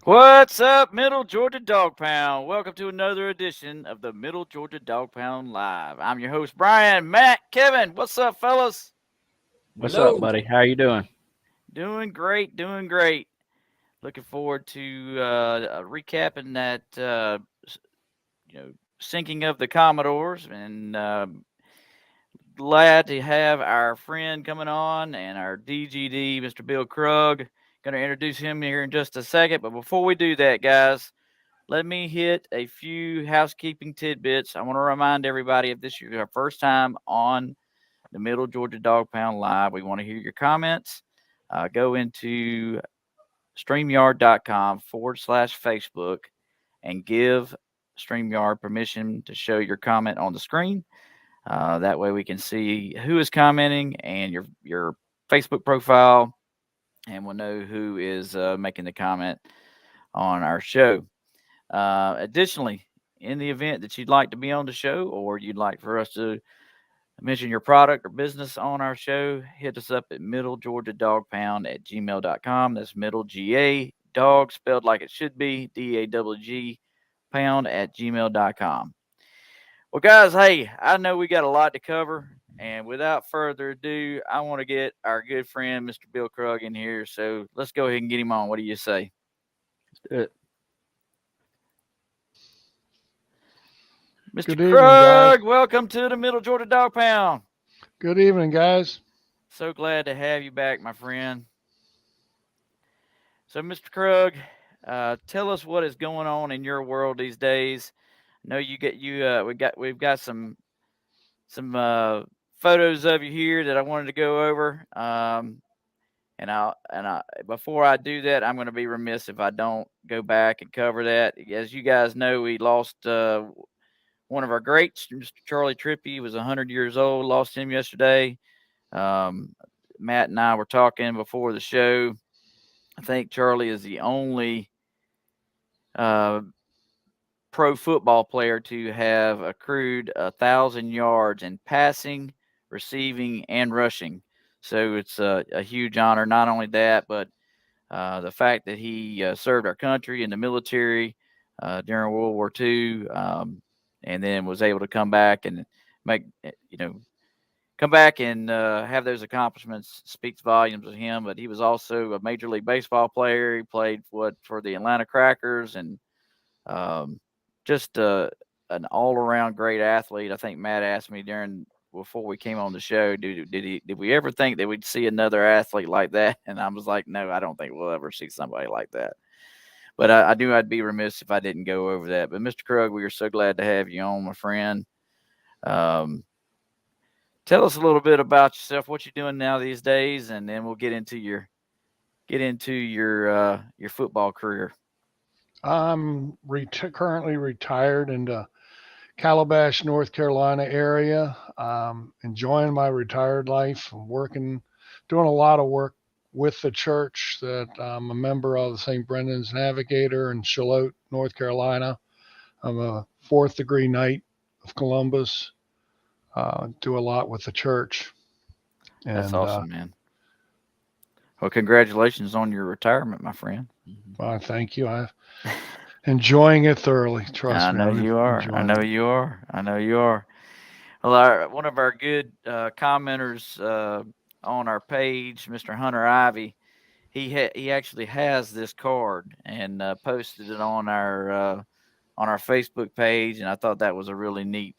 What's up, Middle Georgia Dawgpound? Welcome to another edition of the Middle Georgia Dawgpound Live. I'm your host, Brian, Matt, Kevin. What's up, fellas? What's up, Hello. buddy? How you doing? Doing great, doing great. Looking forward to recapping that, sinking of the Commodores, and glad to have our friend coming on and our DGD, Mr. Bill Krug. Going to introduce him here in just a second, but before we do that, guys, let me hit a few housekeeping tidbits. I want to remind everybody if this is your first time on the Middle Georgia Dog Pound Live, we want to hear your comments. Go into StreamYard.com/Facebook and give StreamYard permission to show your comment on the screen. That way we can see who is commenting and your Facebook profile, and we'll know who is making the comment on our show. Additionally, in the event that you'd like to be on the show or you'd like for us to mention your product or business on our show, hit us up at middlegeorgiadogpound@gmail.com. That's middle GA dog spelled like it should be, DAWG pound at gmail.com. Well, guys, hey, I know we got a lot to cover. And without further ado, I want to get our good friend, Mr. Bill Krug, in here. So let's go ahead and get him on. What do you say? Uh, Mr. Good evening, guys. Krug, welcome to the Middle Georgia Dog Pound. Good evening, guys. So glad to have you back, my friend. So, Mr. Krug, tell us what is going on in your world these days. I know you get you. We've got some photos of you here that I wanted to go over. And I before I do that, I'm going to be remiss if I don't go back and cover that. As you guys know, we lost one of our greats, Mr. Charlie Trippey. He was 100 years old. Lost him yesterday. Um, Matt and I were talking before the show. I think Charlie is the only uh, pro football player to have accrued 1,000 yards in passing, receiving, and rushing. So it's a huge honor. Not only that, but the fact that he served our country in the military during World War II, and then was able to come back and make come back and have those accomplishments speaks volumes of him. But he was also a Major League Baseball player. He played for the Atlanta Crackers, and um, just an all around great athlete. I think Matt asked me before we came on the show, did we ever think that we'd see another athlete like that? And I was like, no, I don't think we'll ever see somebody like that. But I knew I'd be remiss if I didn't go over that. But Mr. Krug, we are so glad to have you on, my friend. Um, Tell us a little bit about yourself, what you're doing now these days, and then we'll get into your football career. I'm currently retired in the Calabash, North Carolina area. Enjoying my retired life. I'm doing a lot of work with the church that I'm a member of, the St. Brendan's Navigator in Charlotte, North Carolina. I'm a fourth degree Knight of Columbus. Do a lot with the church. That's And awesome, man. Well, congratulations on your retirement, my friend. thank you. I'm enjoying it thoroughly. I Trust me. know I'm you are. I enjoying know it. you are. I know you are. Well, one of our good commenters on our page, Mr. Hunter Ivy, he actually has this card and posted it on our Facebook page, and I thought that was a really neat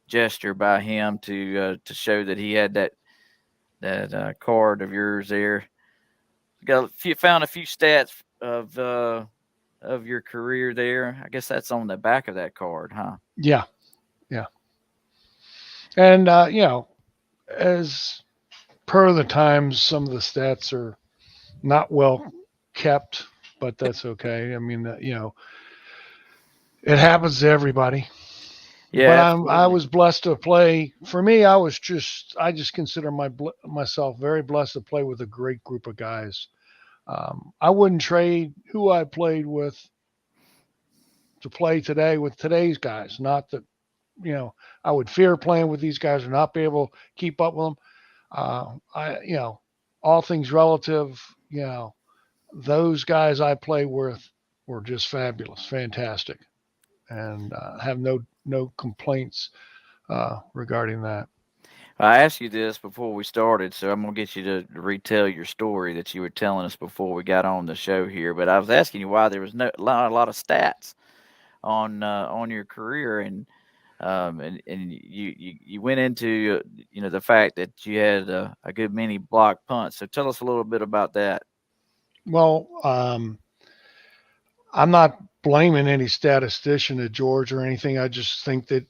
gesture by him to show that he had that card of yours there. Found a few stats of your career there. I guess that's on the back of that card, huh? Yeah. Yeah. And, as per the times, some of the stats are not well kept, but that's okay. I mean, it happens to everybody. Yeah, But I absolutely. was blessed to play. For me, I just consider myself very blessed to play with a great group of guys. I wouldn't trade who I played with to play today with today's guys. Not that I would fear playing with these guys or not be able to keep up with them. All things relative. Those guys I play with were just fabulous, fantastic, and have no complaints regarding that. I asked you this before we started, so I'm gonna get you to retell your story that you were telling us before we got on the show here. But I was asking you why there was a lot of stats on your career, and you went into the fact that you had a good many block punts. So tell us a little bit about that. Well, I'm not blaming any statistician at Georgia or anything. I just think that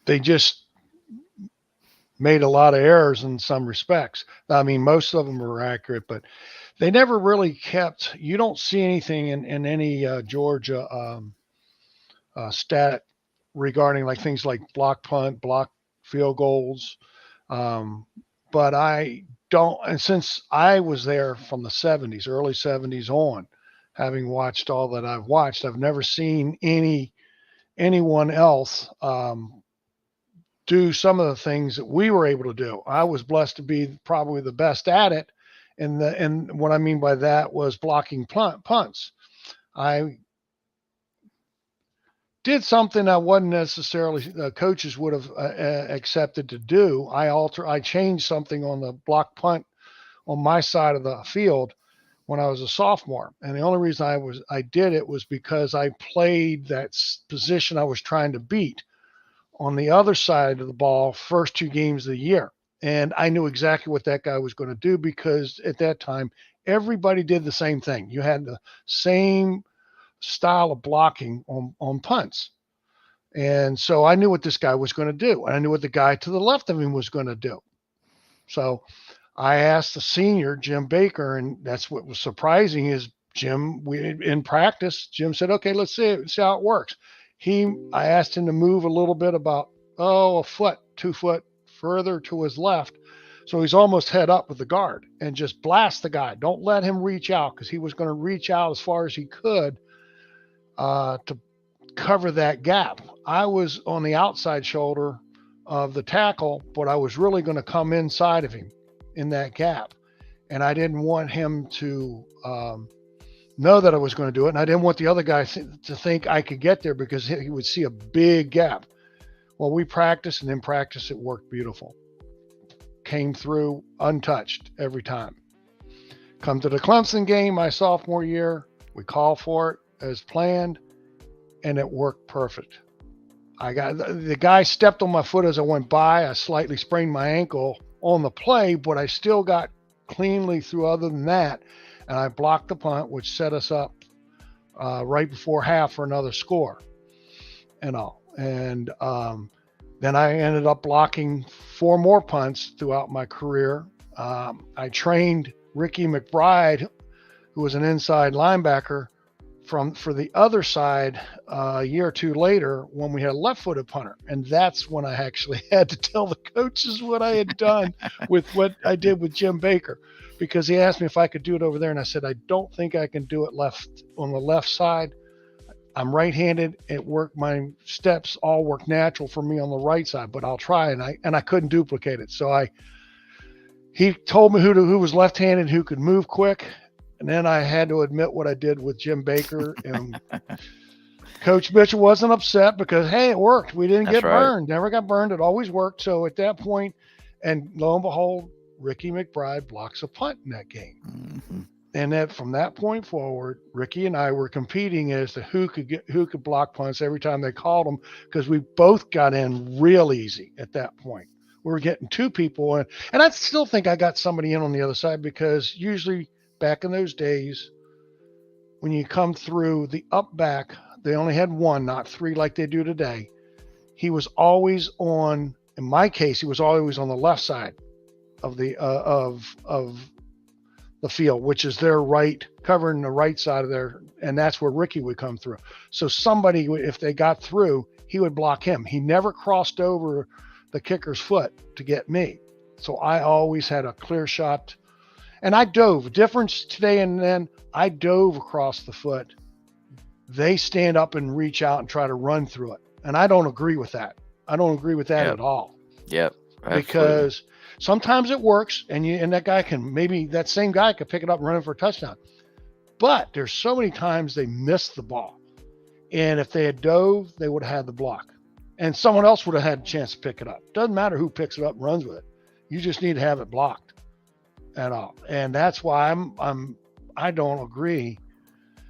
they just made a lot of errors in some respects. I mean, most of them were accurate, but they never really kept. You don't see anything in any Georgia stat regarding like things like block punt, block field goals. Um, but I don't, and since I was there from the 70s, early 70s on, having watched all that I've watched, I've never seen anyone else do some of the things that we were able to do. I was blessed to be probably the best at it. And what I mean by that was blocking punts. I did something I wasn't necessarily coaches would have accepted to do. I changed something on the block punt on my side of the field when I was a sophomore, and the only reason I did it was because I played that position I was trying to beat on the other side of the ball first 2 games of the year, and I knew exactly what that guy was going to do because at that time everybody did the same thing. You had the same style of blocking on punts. And so I knew what this guy was going to do. And I knew what the guy to the left of him was going to do. So I asked the senior, Jim Baker, and that's what was surprising is in practice, Jim said, okay, let's see how it works. I asked him to move a little bit about, a foot, 2 foot further to his left. So he's almost head up with the guard and just blast the guy. Don't let him reach out because he was going to reach out as far as he could to cover that gap. I was on the outside shoulder of the tackle, but I was really going to come inside of him in that gap. And I didn't want him to know that I was going to do it. And I didn't want the other guy to think I could get there because he would see a big gap. Well, we practiced, and in practice, it worked beautiful. Came through untouched every time. Come to the Clemson game my sophomore year, we call for it as planned, and it worked perfect. The guy stepped on my foot as I went by. I slightly sprained my ankle on the play, but I still got cleanly through other than that, and I blocked the punt, which set us up right before half for another score and all. And then I ended up blocking 4 more punts throughout my career. I trained Ricky McBride, who was an inside linebacker, for the other side a year or 2 later when we had a left-footed punter. And that's when I actually had to tell the coaches what I had done with what I did with Jim Baker, because he asked me if I could do it over there. And I said, I don't think I can do it on the left side. I'm right-handed. My steps all work natural for me on the right side, but I'll try. And I couldn't duplicate it. So he told me who was left-handed, who could move quick. And then I had to admit what I did with Jim Baker. And Coach Mitchell wasn't upset because, hey, it worked. We didn't get burned. Never got burned. It always worked. So at that point, and lo and behold, Ricky McBride blocks a punt in that game. Mm-hmm. And from that point forward, Ricky and I were competing as to who could block punts every time they called them, because we both got in real easy at that point. We were getting 2 people in. And I still think I got somebody in on the other side, because usually – back in those days, when you come through the up back, they only had 1, not 3 like they do today. He was always in my case, he was always on the left side of the the field, which is their right, covering the right side of their, and that's where Ricky would come through. So somebody, if they got through, he would block him. He never crossed over the kicker's foot to get me. So I always had a clear shot. And I dove. Difference today and then, I dove across the foot. They stand up and reach out and try to run through it. And I don't agree with that. I don't agree with that at all. Yep. Absolutely. Because sometimes it works, and that guy that same guy could pick it up and run it for a touchdown. But there's so many times they missed the ball. And if they had dove, they would have had the block. And someone else would have had a chance to pick it up. Doesn't matter who picks it up and runs with it. You just need to have it blocked at all. And that's why I don't agree.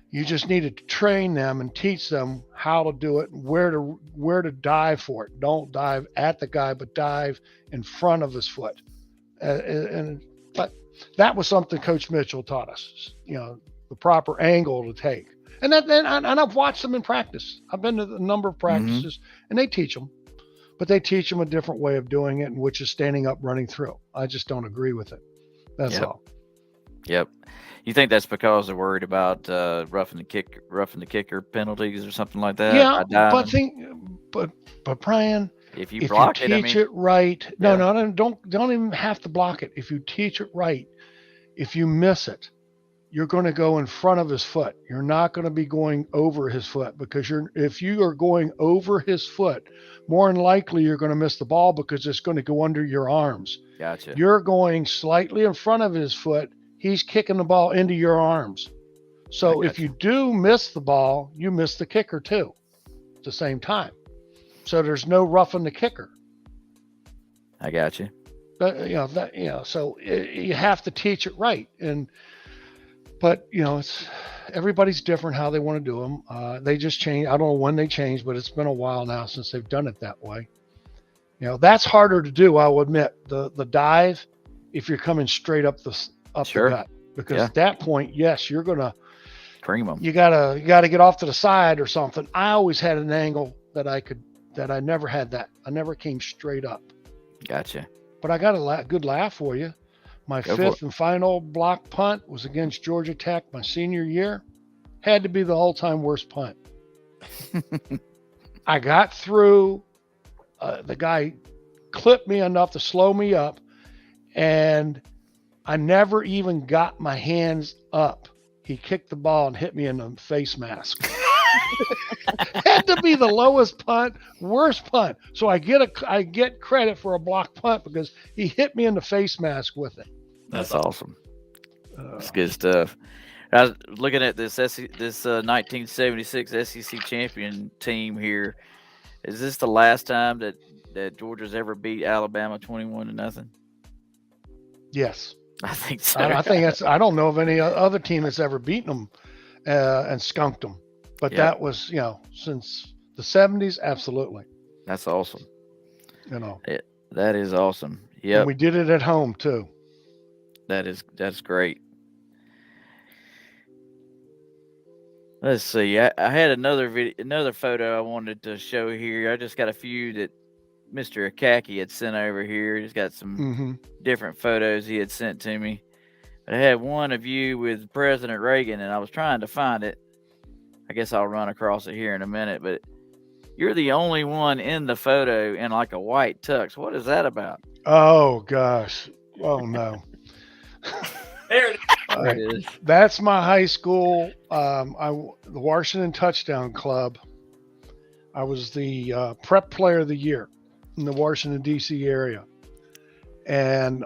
You just need to train them and teach them how to do it, where to dive for it. Don't dive at the guy, but dive in front of his foot. But that was something Coach Mitchell taught us. The proper angle to take. And I've watched them in practice. I've been to a number of practices, and they teach them, but they teach them a different way of doing it, which is standing up, running through. I just don't agree with it. That's all. Yep. You think that's because they're worried about roughing the kicker penalties or something like that? Yeah, but Brian, if you block teach it right, no, don't even have to block it. If you teach it right, if you miss it, you're going to go in front of his foot. You're not going to be going over his foot, because if you are going over his foot, more than likely you're going to miss the ball because it's going to go under your arms. Gotcha. You're going slightly in front of his foot. He's kicking the ball into your arms. So if you do miss the ball, you miss the kicker too at the same time. So there's no roughing the kicker. I got you. But, so you have to teach it right. But it's everybody's different how they want to do them. They just change. I don't know when they changed, but it's been a while now since they've done it that way. That's harder to do. I'll admit the dive, if you're coming straight up the gut, because at that point, yes, you're gonna cream them. You gotta get off to the side or something. I always had an angle that I never had that. I never came straight up. Gotcha. But I got a good laugh for you. My fifth and final block punt was against Georgia Tech my senior year. Had to be the all-time worst punt. I got through. The guy clipped me enough to slow me up, and I never even got my hands up. He kicked the ball and hit me in the face mask. Had to be the lowest punt, worst punt. So I get credit for a block punt because he hit me in the face mask with it. That's awesome. That's good stuff. I was looking at this 1976 SEC champion team here. Is this the last time that Georgia's ever beat Alabama 21-0? Yes. I think so. I think that's. I don't know of any other team that's ever beaten them and skunked them. But that was, since the 70s, absolutely. That's awesome. That is awesome. Yeah. And we did it at home too. That's great. Let's see. I had another photo I wanted to show here. I just got a few that Mr. Akaki had sent over here. He's got some different photos he had sent to me. But I had one of you with President Reagan, and I was trying to find it. I guess I'll run across it here in a minute, but you're the only one in the photo in like a white tux. What is that about? Oh, gosh. Oh, no. There it is. That's my high school, the Washington Touchdown Club. I was the prep player of the year in the Washington, D.C. area. And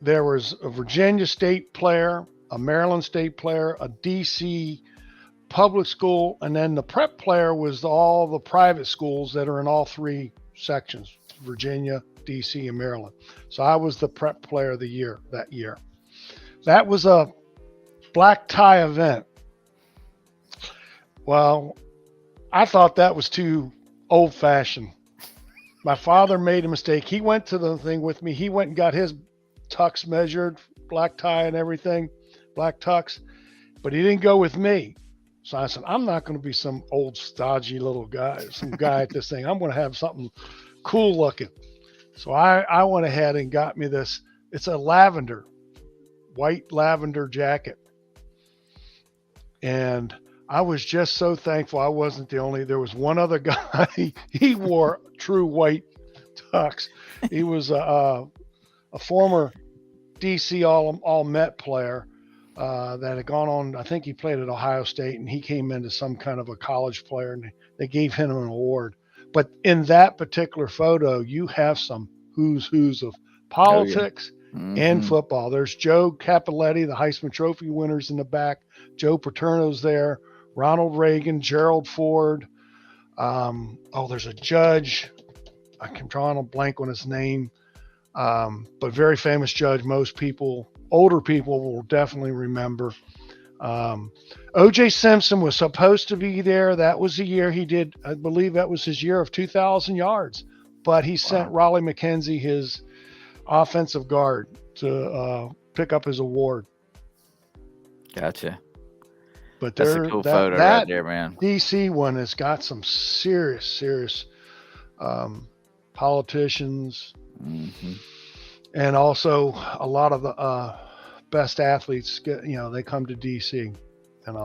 there was a Virginia State player, a Maryland State player, a D.C. public school, and then the prep player was all the private schools that are in all three sections, Virginia, D.C., and Maryland. So I was the prep player of the year that year. That was a black tie event. Well, I thought that was too old-fashioned. My father made a mistake. He went to the thing with me. He went and got his tux measured, black tie and everything, black tux, but he didn't go with me. So I said, I'm not going to be some old stodgy little guy, some guy at this thing. I'm going to have something cool looking. So I went ahead and got me this. It's a white lavender jacket. And I was just so thankful I wasn't the only. There was one other guy. He wore true white tux. He was a former DC all Met player that had gone on. I think he played at Ohio State, and he came into some kind of a college player, and they gave him an award. But in that particular photo, you have some who's of politics. and Mhm. football. There's Joe Capoletti, the Heisman Trophy winners in the back. Joe Paterno's there. Ronald Reagan, Gerald Ford. There's a judge. I'm drawing a blank on his name, but very famous judge. Most people, older people, will definitely remember. O.J. Simpson was supposed to be there. That was the year he did. I believe that was his year of 2,000 yards. But he sent Raleigh McKenzie, his offensive guard, to pick up his award. Gotcha. But That's a cool photo right there, man. DC one has got some serious politicians, and also a lot of the best athletes they come to DC.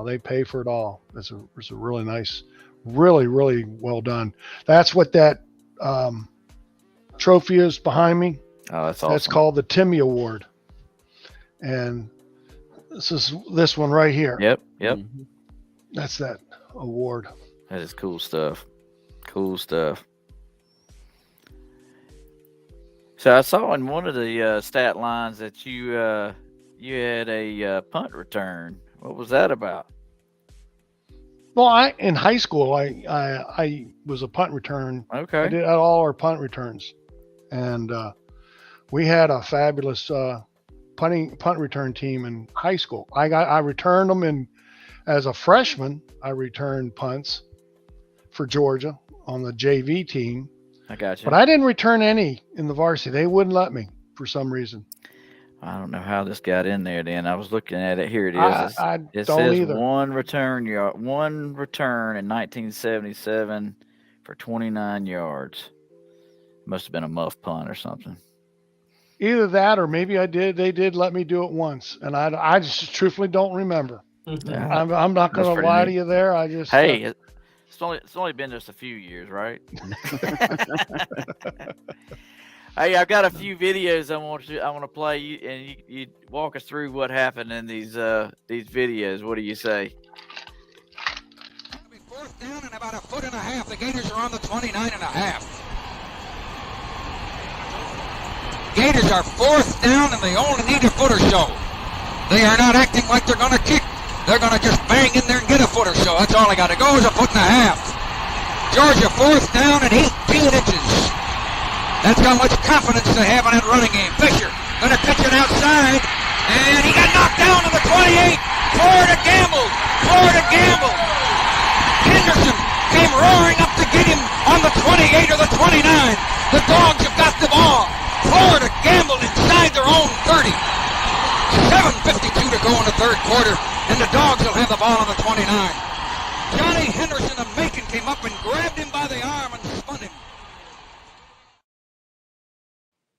They pay for it all. It's a really nice, really well done. That's what that trophy is behind me. Oh, that's awesome. That's called the Timmy Award, and this is this one right here. Yep. That's that award. That is cool stuff. Cool stuff. So I saw in one of the stat lines that you had a punt return. What was that about? Well, in high school, I was a punt return. Okay. I did all our punt returns, and we had a fabulous punt return team in high school. I returned them as a freshman. I returned punts for Georgia on the JV team. I got you. But I didn't return any in the varsity. They wouldn't let me for some reason. I don't know how this got in there. Then I was looking at it. Here it is. It don't says either. one return in 1977 for 29 yards. Must have been a muff punt or something. Either that, or maybe I did. They did let me do it once, and I just truthfully don't remember. I'm not going to lie to you there. I just it's only been just a few years, right? Hey, I've got a few videos I want to play you, and you walk us through what happened in these videos. What do you say? It'll be fourth down and about 1.5 feet. The Gators are on the 29.5. Gators are fourth down, and they only need a foot or so. They are not acting like they're going to kick. They're going to just bang in there and get a foot or so. That's all they got to go is 1.5 feet. Georgia fourth down and 18 inches. That's how much confidence they have in that running game. Fisher going to pitch it outside, and he got knocked down on the 28. Florida gambled. Henderson came roaring up to get him on the 28 or the 29. The Dogs have got the ball. Florida gambled inside their own 30. 7:52 to go in the third quarter, and the Dogs will have the ball on the 29. Johnny Henderson of Macon came up and grabbed him by the arm and spun him.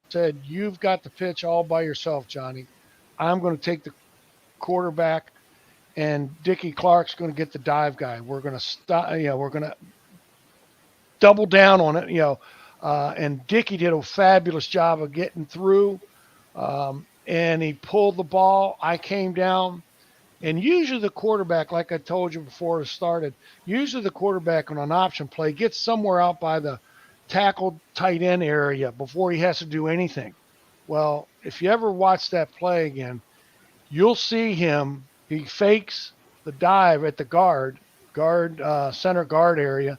Said, "You've got the pitch all by yourself, Johnny. I'm going to take the quarterback, and Dickie Clark's going to get the dive guy. We're going to stop. We're going to double down on it. And Dickie did a fabulous job of getting through, and he pulled the ball. I came down, and usually the quarterback, like I told you before it started, usually the quarterback on an option play gets somewhere out by the tackle tight end area before he has to do anything. Well, if you ever watch that play again, you'll see him. He fakes the dive at the center guard area,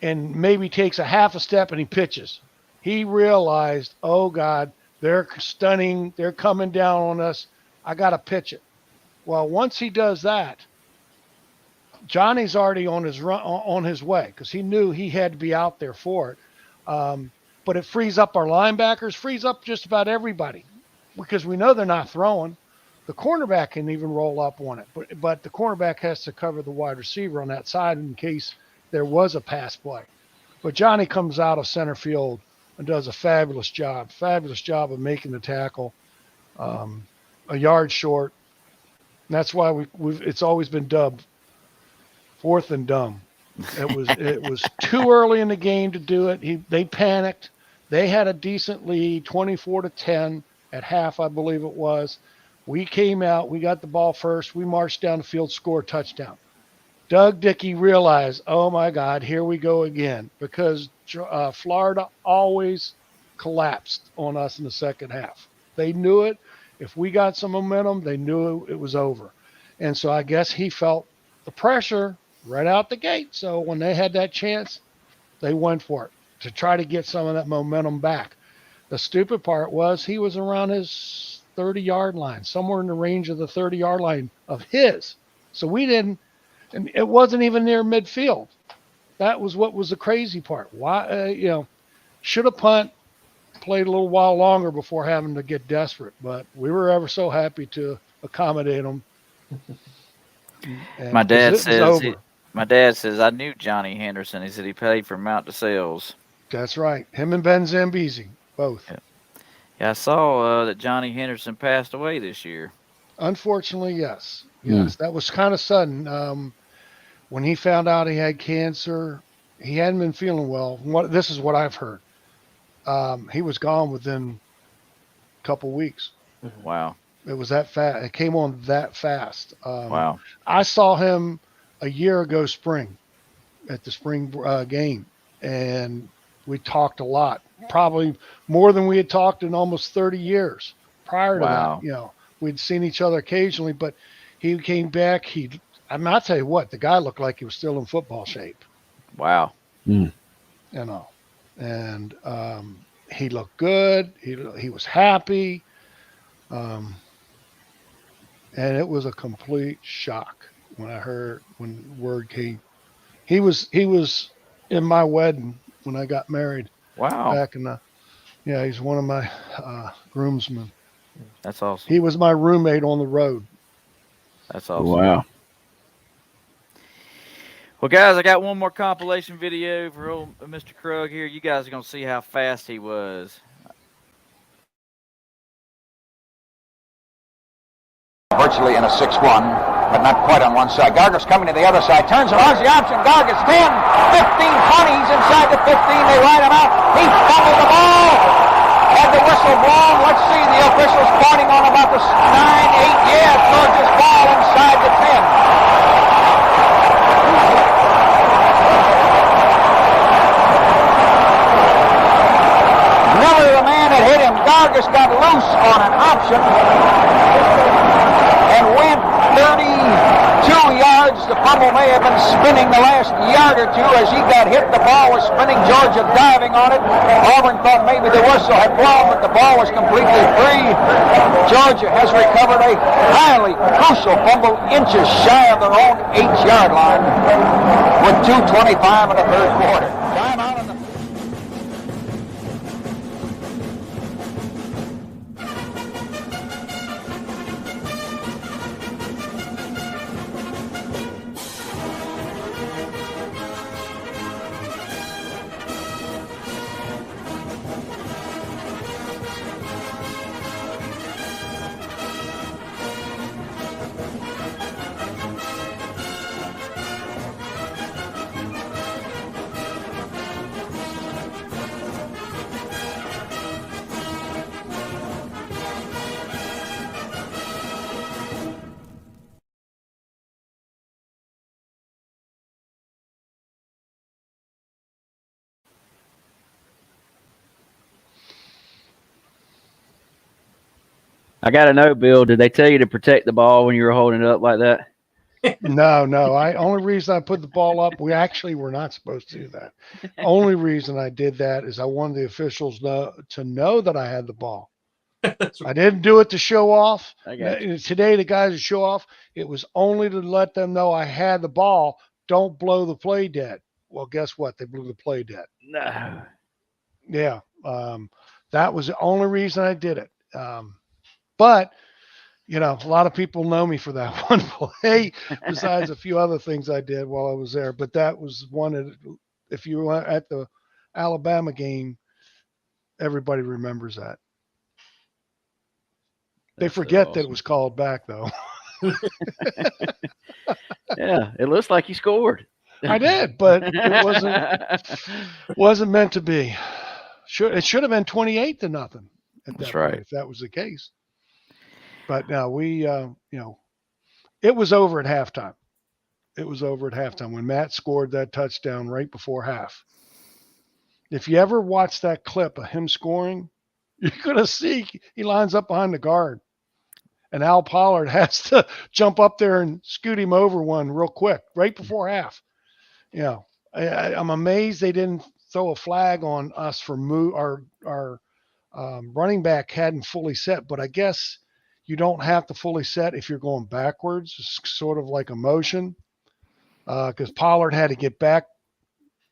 and maybe takes a half a step and he pitches. He realized, oh God, they're stunning. They're coming down on us. I got to pitch it. Well, once he does that, Johnny's already on his way because he knew he had to be out there for it. But it frees up our linebackers, frees up just about everybody because we know they're not throwing. The cornerback can even roll up on it, but the cornerback has to cover the wide receiver on that side in case there was a pass play. But Johnny comes out of center field and does a fabulous job of making the tackle, a yard short. And that's why it's always been dubbed fourth and dumb. It was too early in the game to do it. They panicked. They had a decent lead, 24-10 at half, I believe it was. We came out. We got the ball first. We marched down the field, scored a touchdown. Doug Dickey realized, oh my God, here we go again, because Florida always collapsed on us in the second half. They knew it. If we got some momentum, they knew it was over. And so I guess he felt the pressure right out the gate. So when they had that chance, they went for it to try to get some of that momentum back. The stupid part was he was around his 30-yard line, somewhere in the range of the 30-yard line of his. So we didn't, and it wasn't even near midfield. That was what was the crazy part. Why, should have played a little while longer before having to get desperate, but we were ever so happy to accommodate them. My dad says I knew Johnny Henderson. He said he played for Mount DeSales. That's right. Him and Ben Zambezi, both. Yeah, I saw that Johnny Henderson passed away this year. Unfortunately, yes. Yes, that was kind of sudden. When he found out he had cancer, he hadn't been feeling well. This is what I've heard. He was gone within a couple weeks. Wow. It was that fast. It came on that fast. Wow. I saw him a year ago spring at the spring game, and we talked a lot, probably more than we had talked in almost 30 years prior to that. We'd seen each other occasionally, but he came back. I'll tell you what, the guy looked like he was still in football shape. Wow. And he looked good. He was happy. And it was a complete shock when word came. He was in my wedding when I got married. Wow. Back in he's one of my groomsmen. That's awesome. He was my roommate on the road. That's awesome. Wow. Well, guys, I got one more compilation video for old Mr. Krug here. You guys are going to see how fast he was. Virtually in a 6-1, but not quite on one side. Gargis coming to the other side, turns and runs the option. Gargis 10, 15, 20. He's inside the 15. They ride him out. He fumbled the ball. Had the whistle blown. Let's see. The officials pointing on about the 9, 8. Yeah, Georgia's ball inside the 10. Miller, the man that hit him. Gargis got loose on an option and went 32 yards. The fumble may have been spinning the last yard or two as he got hit. The ball was spinning. Georgia diving on it. Auburn thought maybe the whistle had blown, but the ball was completely free. Georgia has recovered a highly crucial fumble, inches shy of their own 8-yard line with 2:25 in the third quarter. Timeout in the I got to know, Bill, did they tell you to protect the ball when you were holding it up like that? No. Only reason I put the ball up, we actually were not supposed to do that. Only reason I did that is I wanted the officials to know that I had the ball. I didn't do it to show off. Today, the guys that show off, it was only to let them know I had the ball. Don't blow the play dead. Well, guess what? They blew the play dead. No. Yeah. That was the only reason I did it. But, a lot of people know me for that one play, besides a few other things I did while I was there. But that was one that, if you were at the Alabama game, everybody remembers that. They forget that it was called back, though. Yeah, it looks like you scored. I did, but it wasn't meant to be. It should have been 28-0 at that point, if that was the case. But now it was over at halftime. It was over at halftime when Matt scored that touchdown right before half. If you ever watch that clip of him scoring, You're going to see he lines up behind the guard. And Al Pollard has to jump up there and scoot him over one real quick, right before half. I'm amazed they didn't throw a flag on us for our running back hadn't fully set, but I guess you don't have to fully set if you're going backwards. It's sort of like a motion, because Pollard had to get back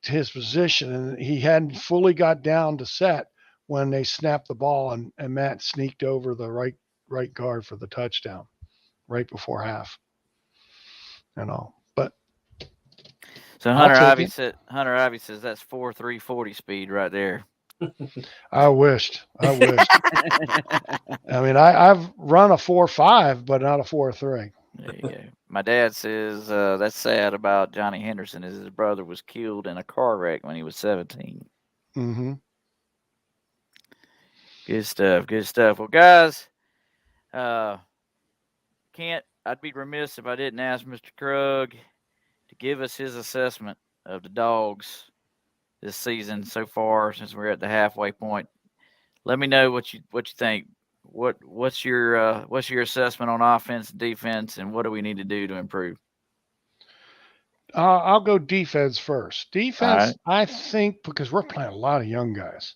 to his position, and he hadn't fully got down to set when they snapped the ball, and Matt sneaked over the right guard for the touchdown right before half. But so Hunter Ivy says that's 4.340 speed right there. I wished. I mean, I've run a 4.5, but not a 4.3. There you go. My dad says that's sad about Johnny Henderson is his brother was killed in a car wreck when he was 17. Mm-hmm. Good stuff. Good stuff. Well, guys, I'd be remiss if I didn't ask Mr. Krug to give us his assessment of the Dogs this season so far, since we're at the halfway point. Let me know what you think. What's your assessment on offense and defense, and what do we need to do to improve? I'll go defense first. Defense, right. I think, because we're playing a lot of young guys.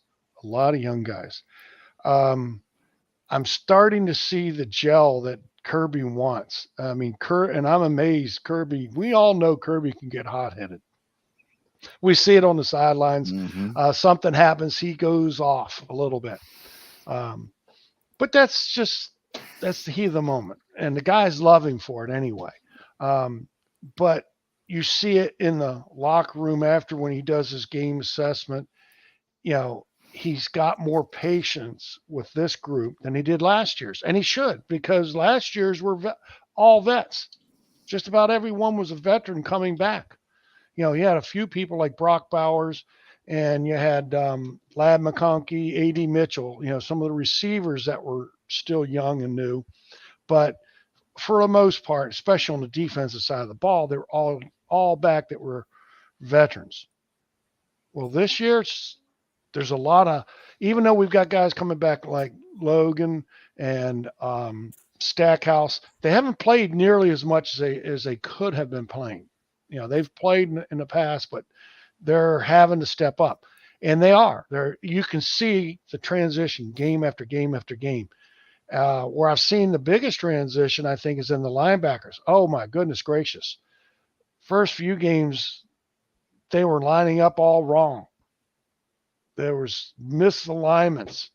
I'm starting to see the gel that Kirby wants. I mean, and I'm amazed. Kirby, we all know Kirby can get hot-headed. We see it on the sidelines. Mm-hmm. Something happens, he goes off a little bit. But that's the heat of the moment. And the guys love him for it anyway. But you see it in the locker room after when he does his game assessment. He's got more patience with this group than he did last year's. And he should, because last year's were all vets. Just about everyone was a veteran coming back. You had a few people like Brock Bowers, and you had Lad McConkey, A.D. Mitchell, some of the receivers that were still young and new. But for the most part, especially on the defensive side of the ball, they were all back that were veterans. Well, this year, there's a lot of, even though we've got guys coming back like Logan and Stackhouse, they haven't played nearly as much as they could have been playing. They've played in the past, but they're having to step up, and they are. You can see the transition game after game after game. Where I've seen the biggest transition, I think, is in the linebackers. Oh my goodness gracious! First few games, they were lining up all wrong. There was misalignments,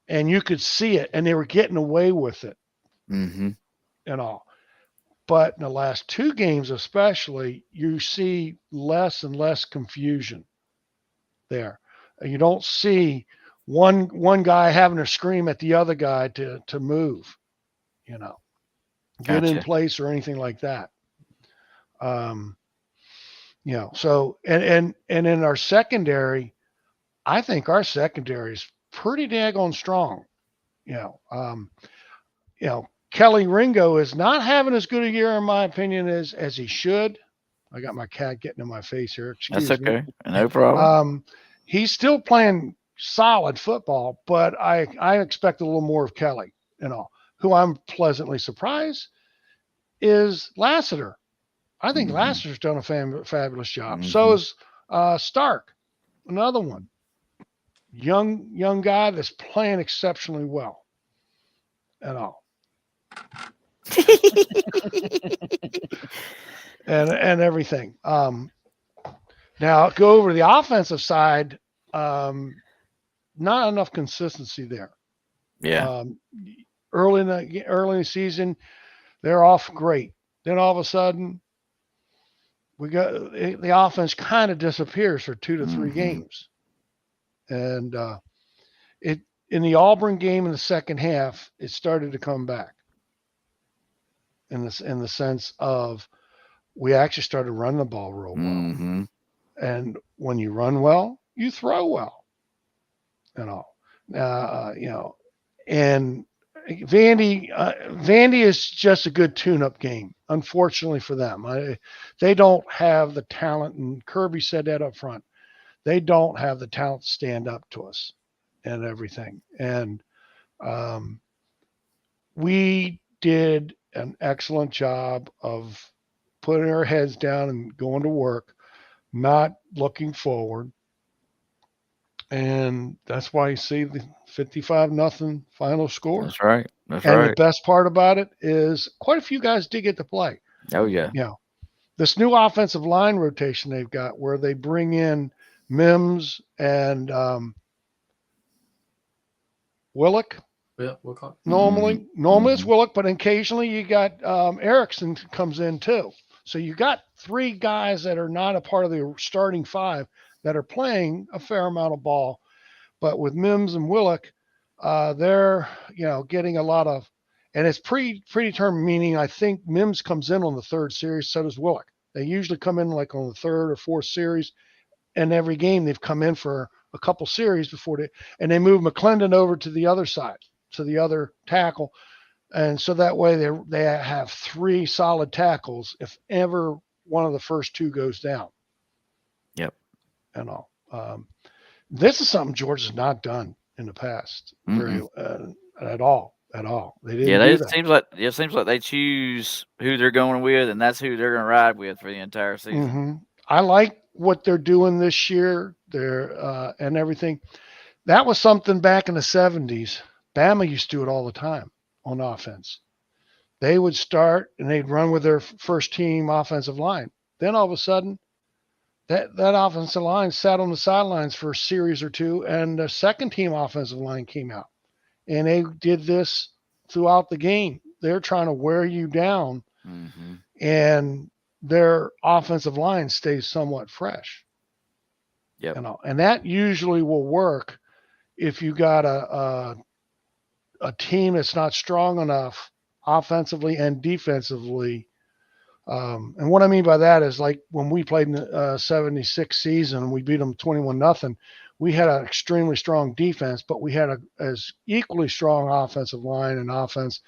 and you could see it, and they were getting away with it. Mm-hmm. And all. But in the last two games especially, you see less and less confusion there. You don't see one guy having to scream at the other guy to move, get in place or anything like that. So and in our secondary, I think our secondary is pretty daggone strong. Kelly Ringo is not having as good a year, in my opinion, as he should. I got my cat getting in my face here. Excuse That's okay. me. No problem. He's still playing solid football, but I expect a little more of Kelly. Who I'm pleasantly surprised is Lassiter. I think Lassiter's done a fabulous job. Mm-hmm. So is Stark, another one. Young guy that's playing exceptionally well. and everything. Now go over to the offensive side. Not enough consistency there. Yeah. Early in the season, they're off great. Then all of a sudden, the offense kind of disappears for 2 to 3 games, and in the Auburn game in the second half, it started to come back. In the sense of, we actually started running the ball real well. Mm-hmm. And when you run well, you throw well. And Vandy is just a good tune-up game, unfortunately for them. They don't have the talent, and Kirby said that up front. They don't have the talent to stand up to us. and everything. And we did an excellent job of putting our heads down and going to work, not looking forward. And that's why you see the 55-0 final score. That's right. That's And the right. best part about it is quite a few guys did get to play. Oh yeah. You know, this new offensive line rotation they've got where they bring in Mims and Willick. Yeah, we'll call. Normally it's Willick, but occasionally you got Erickson comes in too. So you got 3 guys that are not a part of the starting 5 that are playing a fair amount of ball. But with Mims and Willick, they're getting a lot of, and it's predetermined. Meaning, I think Mims comes in on the 3rd series, so does Willick. They usually come in like on the 3rd or 4th series, and every game they've come in for a couple series before and they move McClendon over to the other side, to the other tackle. And so that way they have 3 solid tackles if ever one of the first 2 goes down. Yep. And all. This is something Georgia has not done in the past at all. They didn't do that. It seems like they choose who they're going with, and that's who they're going to ride with for the entire season. Mm-hmm. I like what they're doing this year. They're and everything. That was something back in the 70s. Bama used to do it all the time on offense. They would start and they'd run with their first team offensive line. Then all of a sudden, that offensive line sat on the sidelines for a series or 2, and the second team offensive line came out. And they did this throughout the game. They're trying to wear you down, and their offensive line stays somewhat fresh. Yep. And that usually will work if you got a team that's not strong enough offensively and defensively. And what I mean by that is, like when we played in the 76 season and we beat them 21-0, we had an extremely strong defense, but we had as equally strong offensive line and offense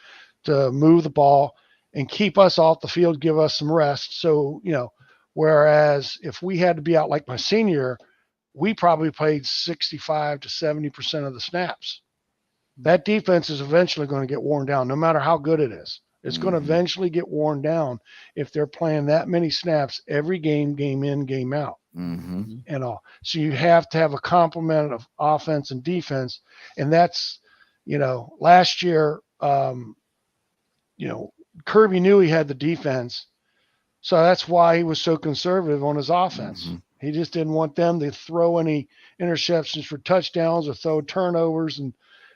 to move the ball and keep us off the field, give us some rest. So, whereas if we had to be out like my senior year, we probably played 65 to 70% of the snaps. That defense is eventually going to get worn down, no matter how good it is. It's going to eventually get worn down if they're playing that many snaps every game in, game out, and all. So you have to have a complement of offense and defense, and that's, last year, Kirby knew he had the defense, so that's why he was so conservative on his offense. He just didn't want them to throw any interceptions for touchdowns or throw turnovers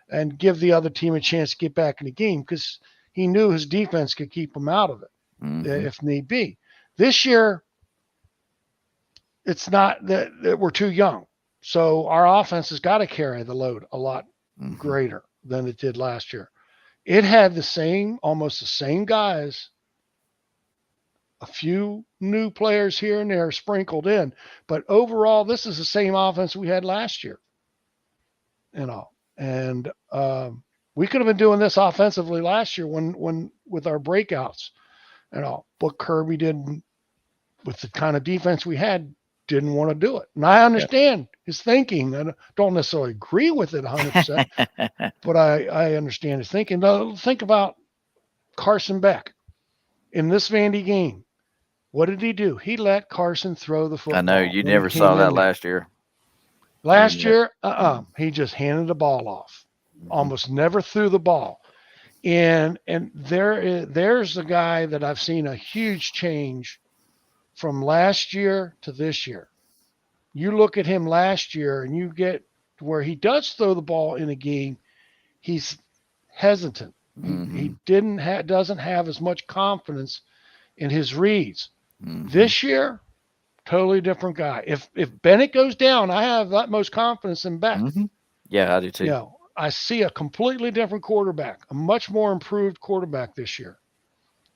and give the other team a chance to get back in the game, because he knew his defense could keep them out of it if need be. This year, it's not that we're too young. So our offense has got to carry the load a lot greater than it did last year. It had almost the same guys, a few new players here and there sprinkled in, but overall, this is the same offense we had last year. And we could have been doing this offensively last year when with our breakouts and all, but Kirby didn't, with the kind of defense we had, didn't want to do it. And I understand his thinking. I don't necessarily agree with it 100%, but I understand his thinking. Now, think about Carson Beck in this Vandy game. What did he do? He let Carson throw the football. I know you never saw that last year. Last year, he just handed the ball off. Almost never threw the ball. And there's the guy that I've seen a huge change from last year to this year. You look at him last year and you get to where he does throw the ball in a game, he's hesitant. He doesn't have as much confidence in his reads. This year, totally different guy. If Bennett goes down, I have the utmost confidence in Beck. Yeah, I do too. I see a completely different quarterback, a much more improved quarterback this year.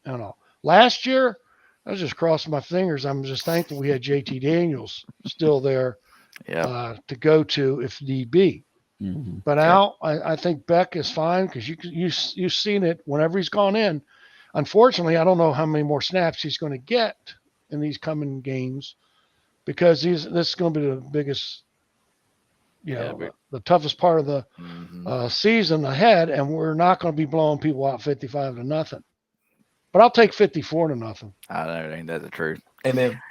I don't know. Last year, I was just crossing my fingers. I'm just thankful we had JT Daniels still there to go to if need be. But now I think Beck is fine, because you've seen it whenever he's gone in. Unfortunately, I don't know how many more snaps he's going to get in these coming games, because this is going to be the biggest the toughest part of the season ahead, and we're not going to be blowing people out 55-0. But I'll take 54-0. I know, ain't that the truth? Amen.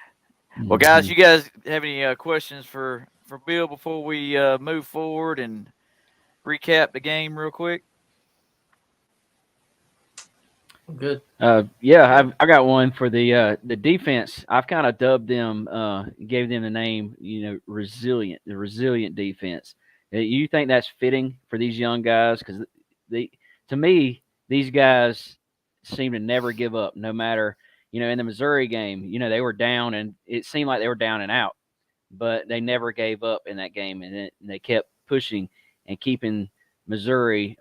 Well, guys, you guys have any questions for Bill before we move forward and recap the game real quick? Good. Yeah, I got one for the defense. I've kind of dubbed them, gave them the name, resilient. The resilient defense. You think that's fitting for these young guys? Because to me, these guys seem to never give up, no matter. In the Missouri game, they were down, and it seemed like they were down and out, but they never gave up in that game, and they kept pushing and keeping Missouri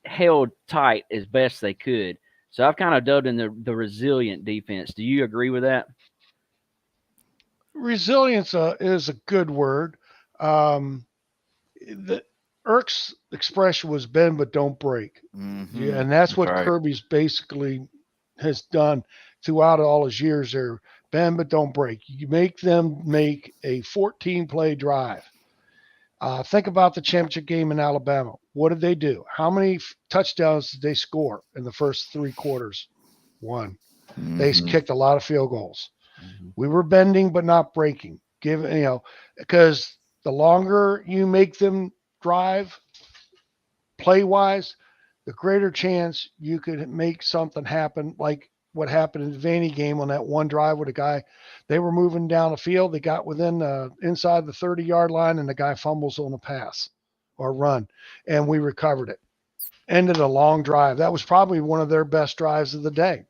held tight as best they could. So I've kind of dubbed in the resilient defense. Do you agree with that? Resilience is a good word. The Erk's expression was bend but don't break. Mm-hmm. Yeah, and that's what right. Kirby's basically has done throughout all his years there. Bend but don't break. You make them make a 14-play drive. Think about the championship game in Alabama. What did they do? How many touchdowns did they score in the first 3 quarters? 1. Mm-hmm. They kicked a lot of field goals. Mm-hmm. We were bending but not breaking. Because the longer you make them drive play-wise, the greater chance you could make something happen, like what happened in the Vandy game on that one drive with a guy. They were moving down the field. They got within inside the 30-yard line, and the guy fumbles on a pass or run, and we recovered it. Ended a long drive. That was probably one of their best drives of the day.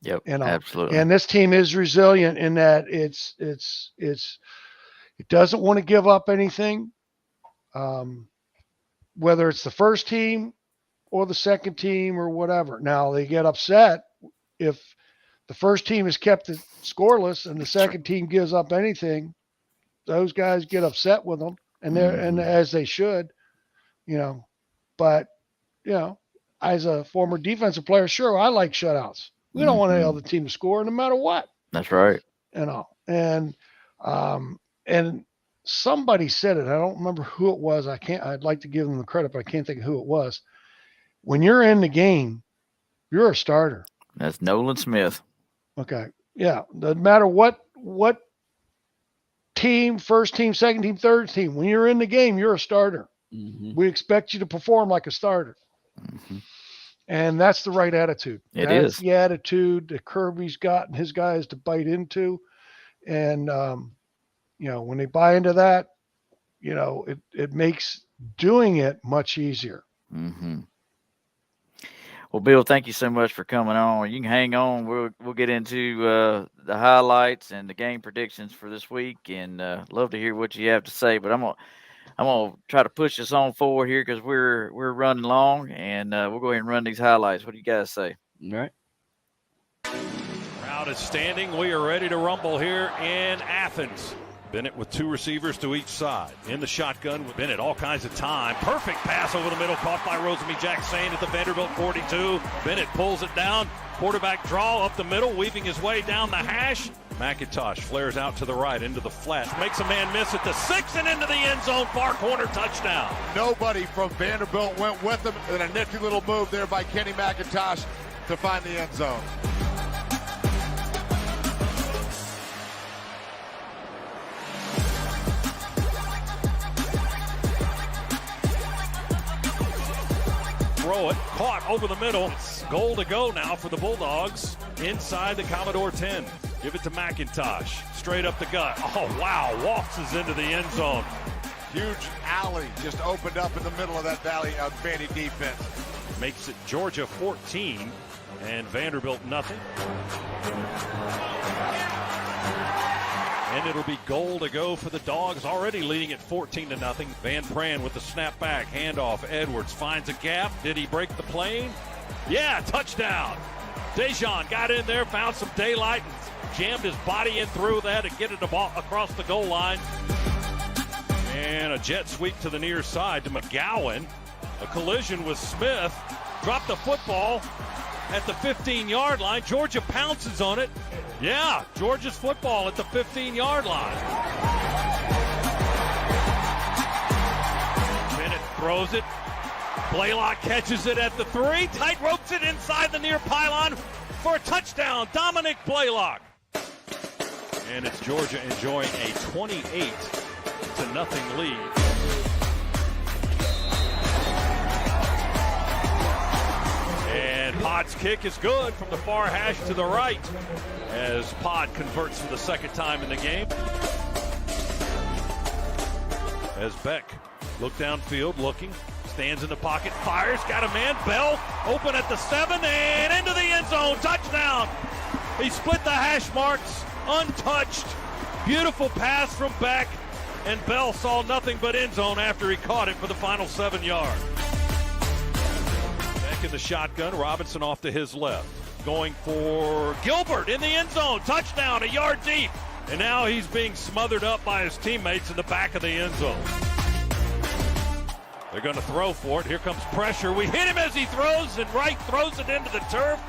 Yep, absolutely. And this team is resilient in that it doesn't want to give up anything, whether it's the first team or the second team or whatever. Now, they get upset if the first team is kept it scoreless and the second team gives up anything. Those guys get upset with them, and and as they should, But as a former defensive player, sure, I like shutouts. We don't want any other team to score no matter what. That's right. And somebody said it. I don't remember who it was. I'd like to give them the credit, but I can't think of who it was. When you're in the game, you're a starter. That's Nolan Smith. Okay. Yeah. Doesn't matter what team, first team, second team, third team. When you're in the game, you're a starter. Mm-hmm. We expect you to perform like a starter. Mm-hmm. And that's the right attitude. That's the attitude that Kirby's got and his guys to bite into. And, when they buy into that, it makes doing it much easier. Mm-hmm. Well, Bill, thank you so much for coming on. You can hang on. We'll get into the highlights and the game predictions for this week, and love to hear what you have to say. But I'm gonna try to push us on forward here because we're running long, and we'll go ahead and run these highlights. What do you guys say? All right. Crowd is standing. We are ready to rumble here in Athens. Bennett with 2 receivers to each side. In the shotgun with Bennett, all kinds of time. Perfect pass over the middle, caught by Rosemy Jackson at the Vanderbilt 42. Bennett pulls it down. Quarterback draw up the middle, weaving his way down the hash. McIntosh flares out to the right into the flat. Makes a man miss at the 6 and into the end zone. Far corner touchdown. Nobody from Vanderbilt went with him. And a nifty little move there by Kenny McIntosh to find the end zone. Throw it, caught over the middle. Goal to go now for the Bulldogs inside the Commodore 10. Give it to McIntosh, straight up the gut. Oh, wow, waltzes into the end zone. Huge alley just opened up in the middle of that Vandy defense. Makes it Georgia 14 and Vanderbilt nothing. And it'll be goal to go for the Dogs, already leading at 14-0. Van Pran with the snap back, handoff. Edwards finds a gap. Did he break the plane? Yeah, touchdown. Dejan got in there, found some daylight, and jammed his body in through that to get it across the goal line. And a jet sweep to the near side to McGowan. A collision with Smith. Dropped the football at the 15-yard line. Georgia pounces on it. Yeah, Georgia's football at the 15-yard line. Throws it. Blaylock catches it at the 3. Tight ropes it inside the near pylon for a touchdown. Dominic Blaylock. And it's Georgia enjoying a 28-0 lead. And Pod's kick is good from the far hash to the right as Pod converts for the second time in the game. As Beck look downfield, looking, stands in the pocket, fires, got a man. Bell open at the 7 and into the end zone. Touchdown. He split the hash marks untouched. Beautiful pass from Beck, and Bell saw nothing but end zone after he caught it for the final 7 yards. Beck in the shotgun, Robinson off to his left. Going for Gilbert in the end zone. Touchdown, a yard deep. And now he's being smothered up by his teammates in the back of the end zone. They're going to throw for it. Here comes pressure. We hit him as he throws, and Wright throws it into the turf.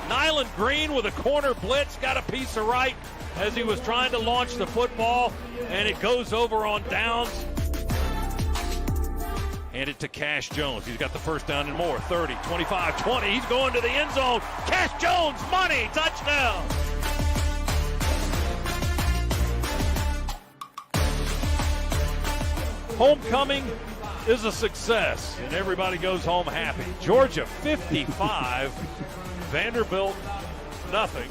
Nyland Green with a corner blitz. Got a piece of Wright as he was trying to launch the football, and it goes over on downs. Handed to Cash Jones. He's got the first down and more. 30, 25, 20. He's going to the end zone. Cash Jones, money, touchdown. Homecoming is a success, and everybody goes home happy. Georgia 55, Vanderbilt nothing.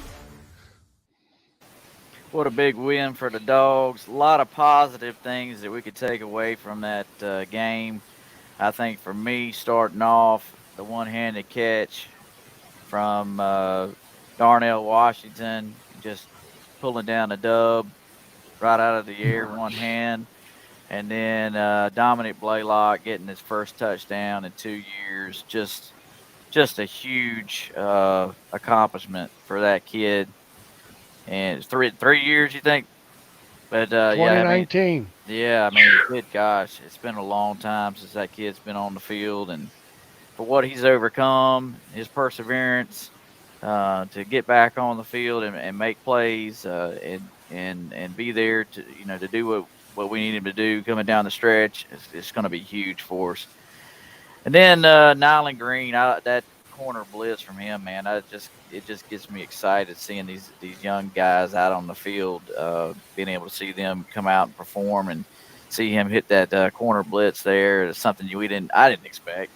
What a big win for the Dogs. A lot of positive things that we could take away from that game. I think for me, starting off, the one-handed catch from Darnell Washington, just pulling down a dub right out of the air, one hand. And then Dominic Blaylock getting his first touchdown in 2 years. Just a huge accomplishment for that kid. And it's three years, you think? But 2019. I mean, good gosh, it's been a long time since that kid's been on the field, and for what he's overcome, his perseverance to get back on the field and make plays and be there to do what we need him to do coming down the stretch, it's going to be huge for us. And then Nyland Green, that corner blitz from him, man, it just gets me excited seeing these young guys out on the field, being able to see them come out and perform and see him hit that corner blitz there. It's something I didn't expect.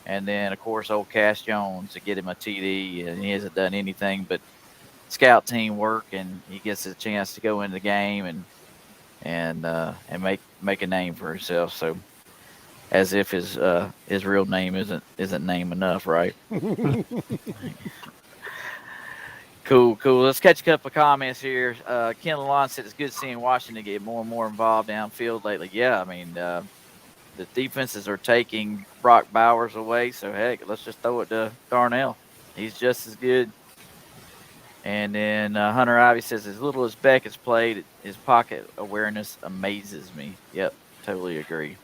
And then, of course, old Cash Jones to get him a TD, and he hasn't done anything but scout team work, and he gets a chance to go into the game and make a name for himself. So, as if his real name isn't name enough, right? Cool. Let's catch a couple of comments here. Ken Lalonde said it's good seeing Washington get more and more involved downfield lately. Yeah, I mean, the defenses are taking Brock Bowers away, so heck, let's just throw it to Darnell. He's just as good. And then Hunter Ivy says, as little as Beck has played, his pocket awareness amazes me. Yep, totally agree.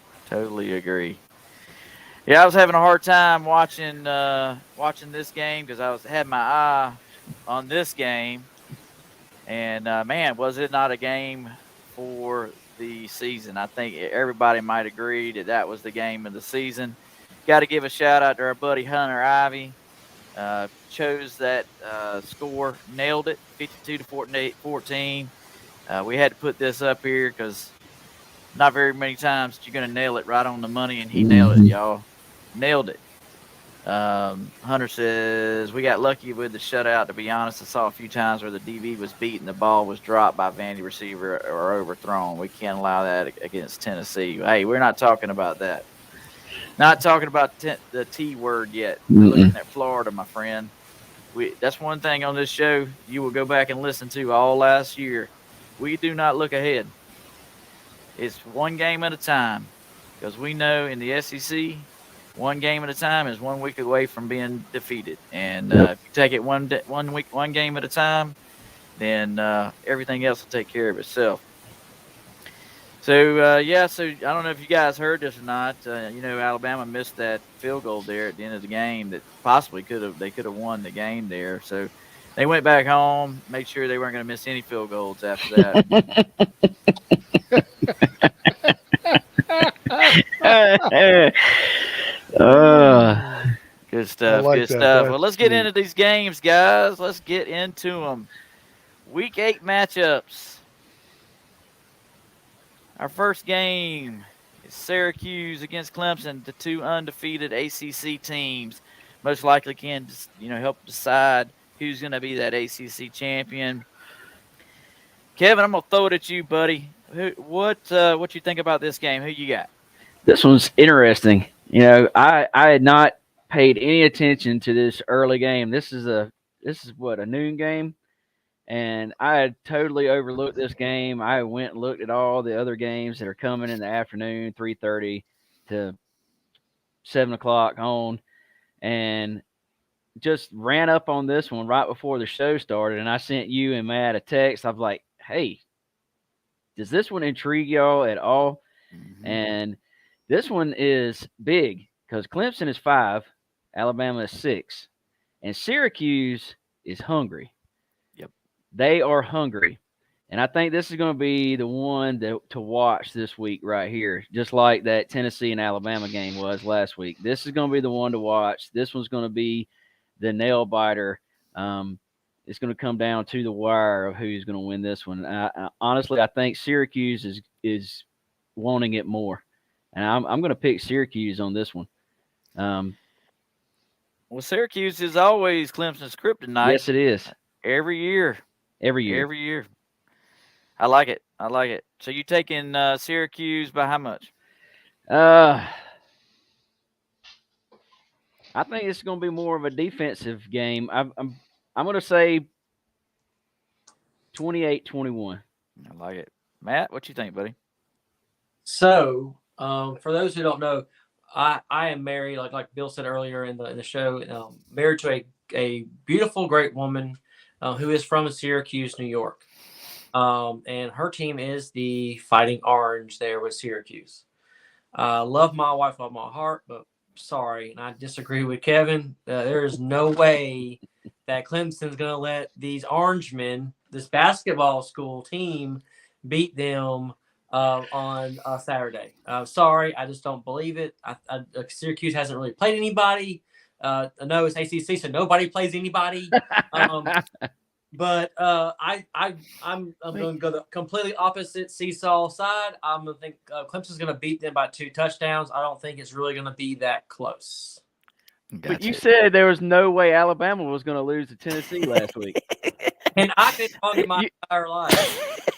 Yeah, I was having a hard time watching this game because I had my eye on this game. And, man, was it not a game for the season? I think everybody might agree that was the game of the season. Got to give a shout-out to our buddy Hunter Ivy. Chose that score, nailed it, 52-14. We had to put this up here because not very many times you're going to nail it right on the money, and he nailed it, y'all. Nailed it. Hunter says, we got lucky with the shutout. To be honest, I saw a few times where the DB was beat and the ball was dropped by Vandy receiver or overthrown. We can't allow that against Tennessee. Hey, we're not talking about that. Not talking about the T word yet. We're looking at Florida, my friend. That's one thing on this show you will go back and listen to all last year. We do not look ahead. It's one game at a time, because we know in the SEC, one game at a time is 1 week away from being defeated. And if you take it one game at a time, then everything else will take care of itself. So, so I don't know if you guys heard this or not. Alabama missed that field goal there at the end of the game that possibly could have won the game there. So they went back home, made sure they weren't going to miss any field goals after that. Good stuff. like Good that. stuff. Well, That's let's get sweet. into these games, guys. Let's get into them. Week 8 matchups. Our first game is Syracuse against Clemson, the two undefeated ACC teams. Most likely can, help decide who's going to be that ACC champion. Kevin, I'm going to throw it at you, buddy. What you think about this game? Who you got? This one's interesting. I had not paid any attention to this early game. This is a noon game, and I had totally overlooked this game. I went and looked at all the other games that are coming in the afternoon, 3:30 to 7 o'clock on, and just ran up on this one right before the show started. And I sent you and Matt a text. I was like, "Hey, does this one intrigue y'all at all?" Mm-hmm. And this one is big because Clemson is 5, Alabama is 6, and Syracuse is hungry. Yep. They are hungry. And I think this is going to be the one to watch this week right here, just like that Tennessee and Alabama game was last week. This is going to be the one to watch. This one's going to be the nail biter. It's going to come down to the wire of who's going to win this one. Honestly, I think Syracuse is wanting it more. And I'm going to pick Syracuse on this one. Well, Syracuse is always Clemson's kryptonite. Yes, it is. Every year. Every year. Every year. I like it. I like it. So you taking Syracuse by how much? I think it's going to be more of a defensive game. I'm going to say 28-21. I like it. Matt, what you think, buddy? So, for those who don't know, I am married, like Bill said earlier in the show, married to a beautiful, great woman who is from Syracuse, New York. And her team is the Fighting Orange there with Syracuse. Love my wife with my heart, but sorry, and I disagree with Kevin. There is no way that Clemson's going to let these Orangemen, this basketball school team, beat them on Saturday. Sorry, I just don't believe it. Syracuse hasn't really played anybody. I know it's ACC, so nobody plays anybody. But I'm going to go the completely opposite seesaw side. I'm going to think Clemson's going to beat them by 2 touchdowns. I don't think it's really going to be that close. Gotcha. But you said there was no way Alabama was going to lose to Tennessee last week. And I've been on it my entire life.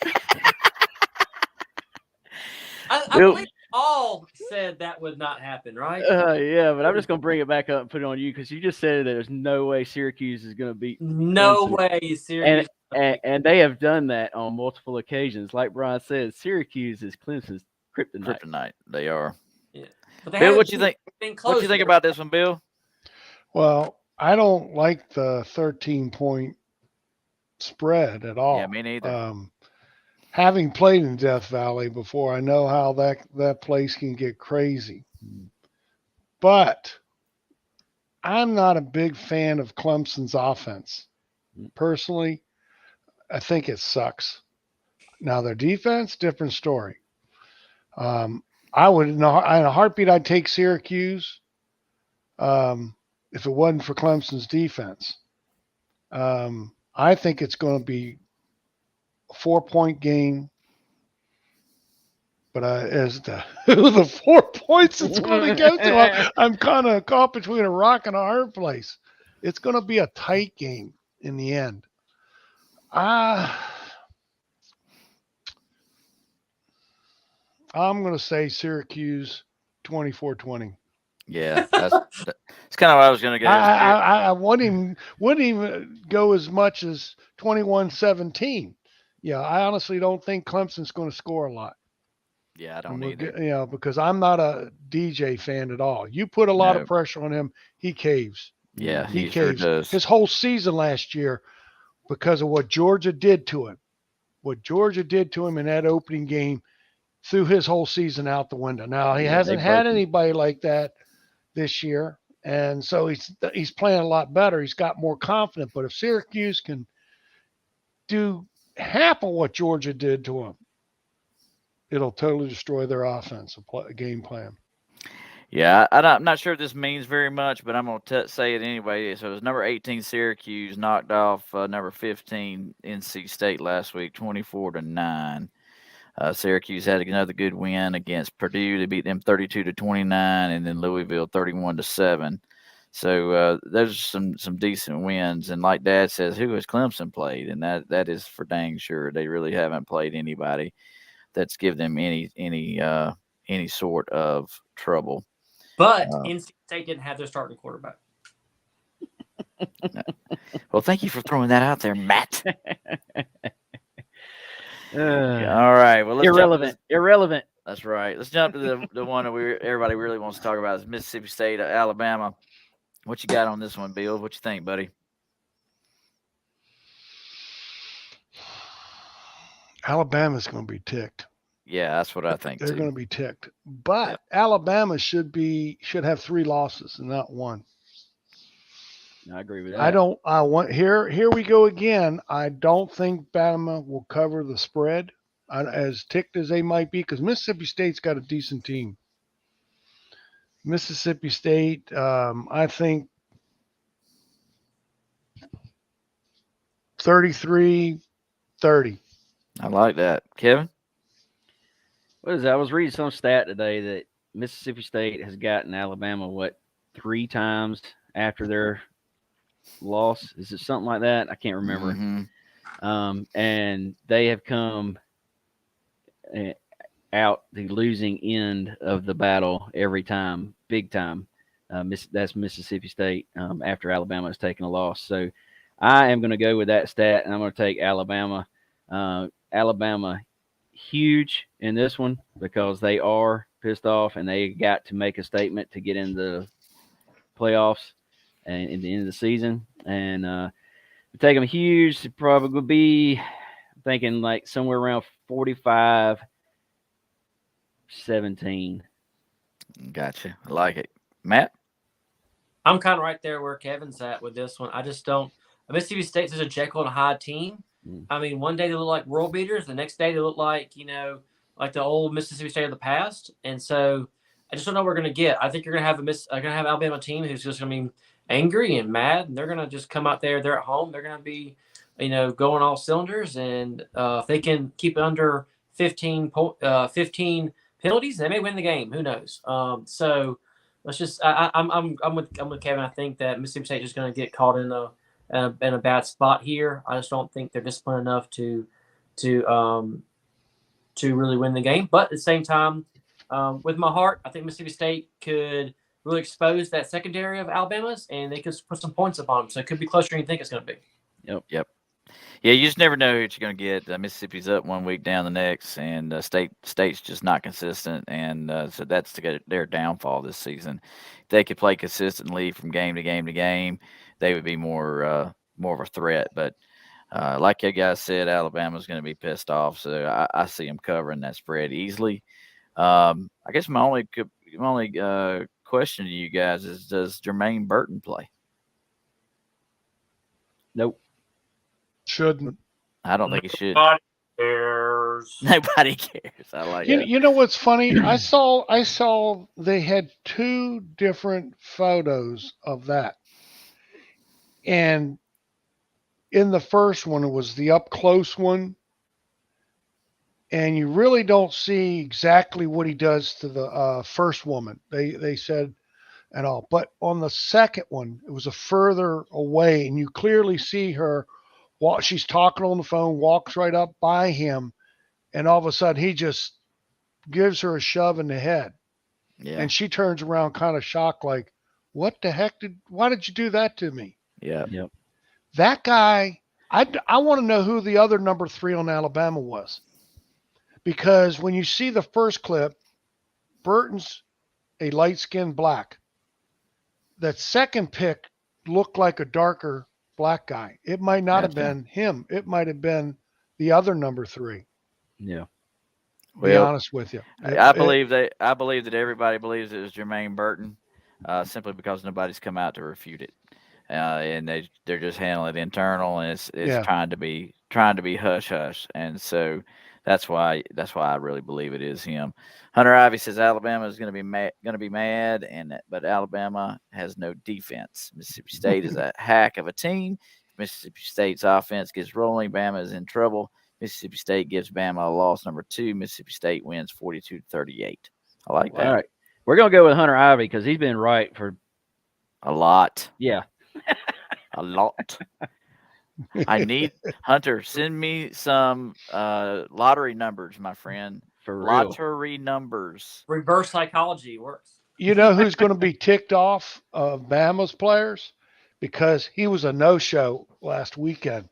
I believe all said that would not happen, right? Yeah, but I'm just going to bring it back up and put it on you because you just said that there's no way Syracuse is going to beat No Clemson. way Syracuse. And they have done that on multiple occasions. Like Brian said, Syracuse is Clemson's kryptonite. Kryptonite. They are. Yeah. Bill, what you think? What you think about this one, Bill? Well, I don't like the 13-point spread at all. Yeah, me neither. Having played in Death Valley before, I know how that place can get crazy. But I'm not a big fan of Clemson's offense. Personally, I think it sucks. Now, their defense, different story. I would, in a heartbeat, I'd take Syracuse if it wasn't for Clemson's defense. I think it's going to be a 4-point game. But as the 4 points it's going to go to, I'm kind of caught between a rock and a hard place. It's going to be a tight game in the end. I'm going to say Syracuse 24-20. Yeah, that's kind of what I was going to go. I wouldn't even go as much as 21-17. Yeah, I honestly don't think Clemson's going to score a lot. Yeah, I don't either. Because I'm not a DJ fan at all. You put a lot of pressure on him, he caves. Yeah, he caves. sure does. His whole season last year, because of what Georgia did to him. What Georgia did to him in that opening game threw his whole season out the window. Now, he hasn't had anybody like that this year, and so he's playing a lot better. He's got more confidence. But if Syracuse can do half of what Georgia did to him, it'll totally destroy their offense, game plan. Yeah, I'm not sure if this means very much, but I'm going to say it anyway. So it was number 18 Syracuse knocked off number 15 NC State last week, 24-9. Syracuse had another good win against Purdue. They beat them 32-29, and then Louisville 31-7. So those are some decent wins. And like Dad says, who has Clemson played? And that is for dang sure. They really haven't played anybody that's given them any sort of trouble. But NC State didn't have their starting quarterback. Well, thank you for throwing that out there, Matt. Uh, All right. Well, let's irrelevant. That's right. Let's jump to the one that everybody really wants to talk about is Mississippi State, Alabama. What you got on this one, Bill? What you think, buddy? Alabama's going to be ticked. Yeah, that's what I think. They're going to be ticked. But Alabama should have 3 losses and not 1. I agree with that. Here we go again. I don't think Bama will cover the spread, as ticked as they might be, because Mississippi State's got a decent team. Mississippi State, I think 33-30. I like that. Kevin? What is that? I was reading some stat today that Mississippi State has gotten Alabama, 3 times after their loss? Is it something like that? I can't remember. Mm-hmm. And they have come out the losing end of the battle every time, big time. That's Mississippi State after Alabama has taken a loss. So I am going to go with that stat, and I'm going to take Alabama. Alabama huge in this one because they are pissed off and they got to make a statement to get in the playoffs and in the end of the season. And take them huge. It probably would be, I'm thinking like somewhere around 45-17. Gotcha. I like it. Matt? I'm kind of right there where Kevin's at with this one. I just don't. Mississippi State's is a Jekyll and Hyde team. I mean, one day they look like world beaters. The next day they look like, like the old Mississippi State of the past. And so I just don't know what we're going to get. I think you're going to have Alabama team who's just going to be angry and mad. And they're going to just come out there. They're at home. They're going to be, going all cylinders. And if they can keep it under 15 penalties, they may win the game. Who knows? So let's just. I'm with Kevin. I think that Mississippi State is going to get caught in a bad spot here. I just don't think they're disciplined enough to really win the game. But at the same time, with my heart, I think Mississippi State could really expose that secondary of Alabama's, and they could put some points up on them. So it could be closer than you think it's going to be. Yep. Yeah, you just never know who you're going to get. Mississippi's up one week, down the next, and State's just not consistent, and so that's their downfall this season. If they could play consistently from game to game to game, they would be more of a threat. But like you guys said, Alabama's going to be pissed off, so I see them covering that spread easily. I guess my only question to you guys is, does Jermaine Burton play? Nope. Shouldn't. I don't think he should. Nobody cares. Nobody cares. I like it. You know what's funny? I saw they had 2 different photos of that. And in the first one, it was the up close one. And you really don't see exactly what he does to the first woman. They said at all. But on the second one, it was a further away, and you clearly see her. She's talking on the phone, walks right up by him, and all of a sudden he just gives her a shove in the head. Yeah. And she turns around kind of shocked, like, what the heck why did you do that to me? Yeah. Yep. That guy, I want to know who the other number 3 on Alabama was. Because when you see the first clip, Burton's a light-skinned black. That second pick looked like a darker black guy. It might not have been him. It might have been the other number 3. Yeah. To be honest with you. I believe that everybody believes it was Jermaine Burton, simply because nobody's come out to refute it. And they're just handling it internal, and it's trying to be hush hush. And so That's why I really believe it is him. Hunter Ivy says Alabama is going to be mad, but Alabama has no defense. Mississippi State is a hack of a team. Mississippi State's offense gets rolling. Bama is in trouble. Mississippi State gives Bama a loss number 2. Mississippi State wins 42-38. I like that. All right. We're going to go with Hunter Ivy because he's been right for a lot. Yeah. A lot. I need Hunter. Send me some lottery numbers, my friend. For real. Lottery numbers. Reverse psychology works. You know who's going to be ticked off of Bama's players because he was a no-show last weekend.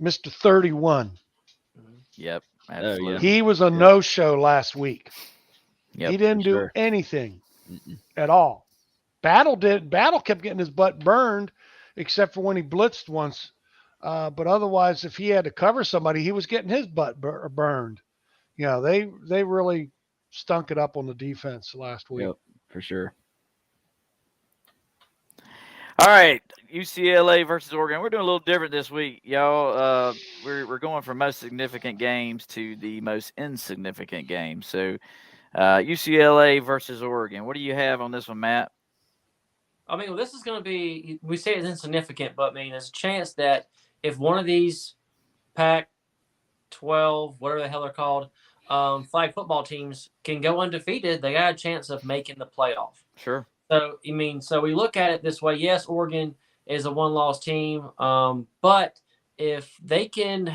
Mr. 31. Yep, absolutely. Yeah. He was a no-show last week. Yep, he didn't do anything at all. Battle kept getting his butt burned, except for when he blitzed once. But otherwise, if he had to cover somebody, he was getting his butt burned. You know, they really stunk it up on the defense last week. Yep, for sure. All right, UCLA versus Oregon. We're doing a little different this week, y'all. We're going from most significant games to the most insignificant games. So, UCLA versus Oregon. What do you have on this one, Matt? I mean, well, this is going to be, we say it's insignificant, but I mean, there's a chance that if one of these Pac-12, whatever the hell they're called, flag football teams can go undefeated, they got a chance of making the playoff. Sure. So, I mean, so we look at it this way. Yes, Oregon is a one-loss team, but if they can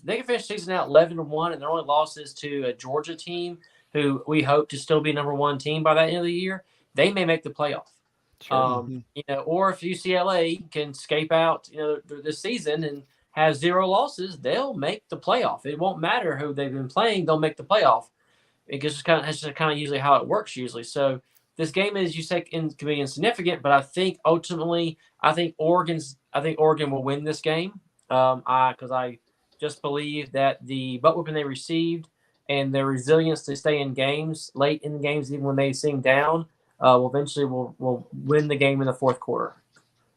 finish the season out 11-1, and their only loss is to a Georgia team who we hope to still be number one team by the end of the year, they may make the playoff. Sure. You know, or if UCLA can escape out, you know, this season and have 0 losses, they'll make the playoff. It won't matter who they've been playing; they'll make the playoff. It's just kind of usually how it works usually. So this game is, you say, can be insignificant, but I think ultimately, I think Oregon will win this game. Because I just believe that the butt whipping they received and their resilience to stay in games late in the games, even when they seem down, will eventually will win the game in the fourth quarter.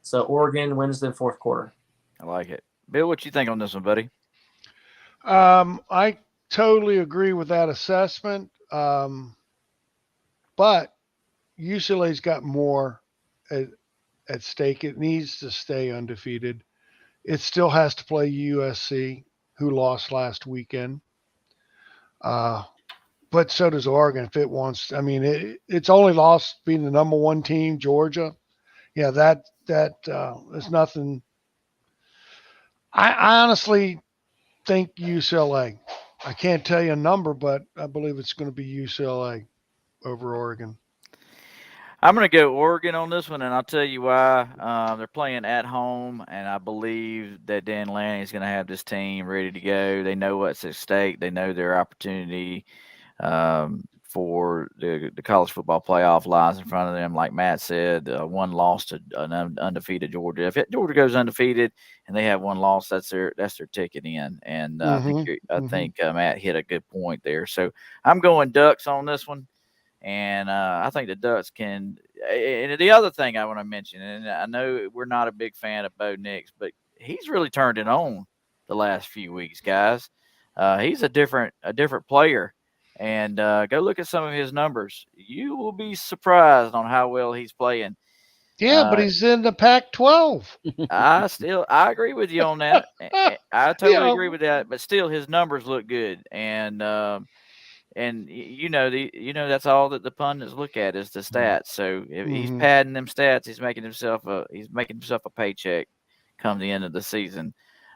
So Oregon wins the fourth quarter. I like it. Bill, what you think on this one, buddy? I totally agree with that assessment. But UCLA's got more at stake. It needs to stay undefeated. It still has to play USC, who lost last weekend. But so does Oregon if it wants. I mean, it's only lost being the number one team, Georgia. Yeah, that is nothing. I honestly think UCLA. I can't tell you a number, but I believe it's going to be UCLA over Oregon. I'm going to go Oregon on this one, and I'll tell you why. They're playing at home, and I believe that Dan Lanning is going to have this team ready to go. They know what's at stake. They know their opportunity for the college football playoff lies in front of them. Like Matt said, one loss to an undefeated Georgia. If Georgia goes undefeated and they have one loss, that's their ticket in. And I think Matt hit a good point there. So I'm going Ducks on this one. And I think the Ducks can. And the other thing I want to mention, and I know we're not a big fan of Bo Nix, but he's really turned it on the last few weeks, guys. He's a different player, and go look at some of his numbers. You will be surprised on how well he's playing. Yeah, but he's in the Pac-12. I agree with you on that. I totally agree with that. But still, his numbers look good, and that's all that the pundits look at is the stats. So if he's padding them stats, he's making himself a paycheck come the end of the season.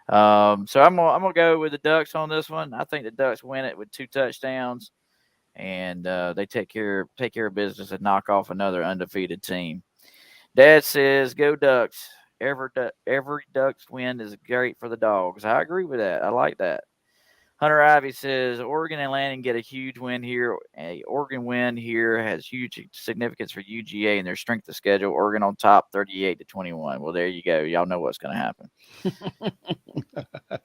So I'm gonna go with the Ducks on this one. I think the Ducks win it with 2 touchdowns, and they take care of business and knock off another undefeated team. Dad says, "Go Ducks." Every Ducks win is great for the Dogs. I agree with that. I like that. Hunter Ivy says Oregon and Lanning get a huge win here. A Oregon win here has huge significance for UGA and their strength of schedule. Oregon on top, 38-21. Well, there you go. Y'all know what's going to happen.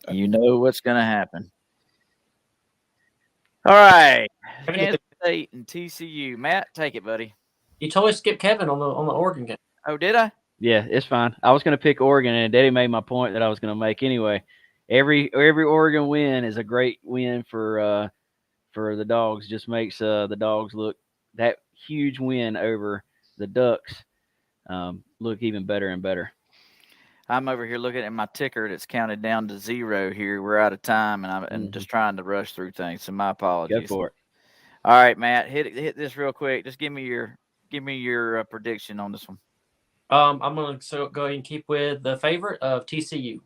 You know what's going to happen. All right, Kansas State and TCU. Matt, take it, buddy. You totally skipped Kevin on the Oregon game. Oh, did I? Yeah, it's fine. I was going to pick Oregon, and Daddy made my point that I was going to make anyway. every Oregon win is a great win for the Dogs. Just makes the Dogs look that huge win over the Ducks look even better and better. I'm over here looking at my ticker that's counted down to 0 here. We're out of time, and I'm just trying to rush through things. So my apologies. Go for it. All right, Matt, hit this real quick. Just give me your prediction on this one. I'm going to go ahead and keep with the favorite of TCU.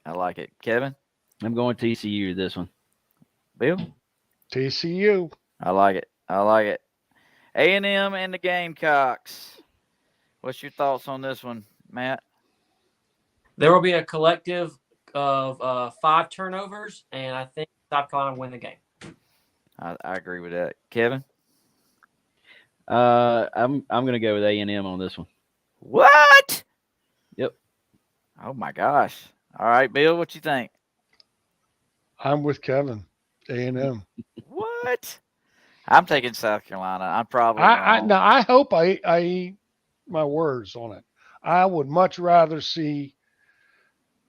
I like it. Kevin? I'm going TCU this one. Bill? TCU. I like it. A&M and the Gamecocks. What's your thoughts on this one, Matt? There will be a collective of 5 turnovers, and I think South Carolina will win the game. I agree with that. Kevin? I'm going to go with A&M on this one. What? Yep. Oh my gosh. All right, Bill, what you think? I'm with Kevin. A&M. What? I'm taking South Carolina. I'm probably Now I hope I eat my words on it. I would much rather see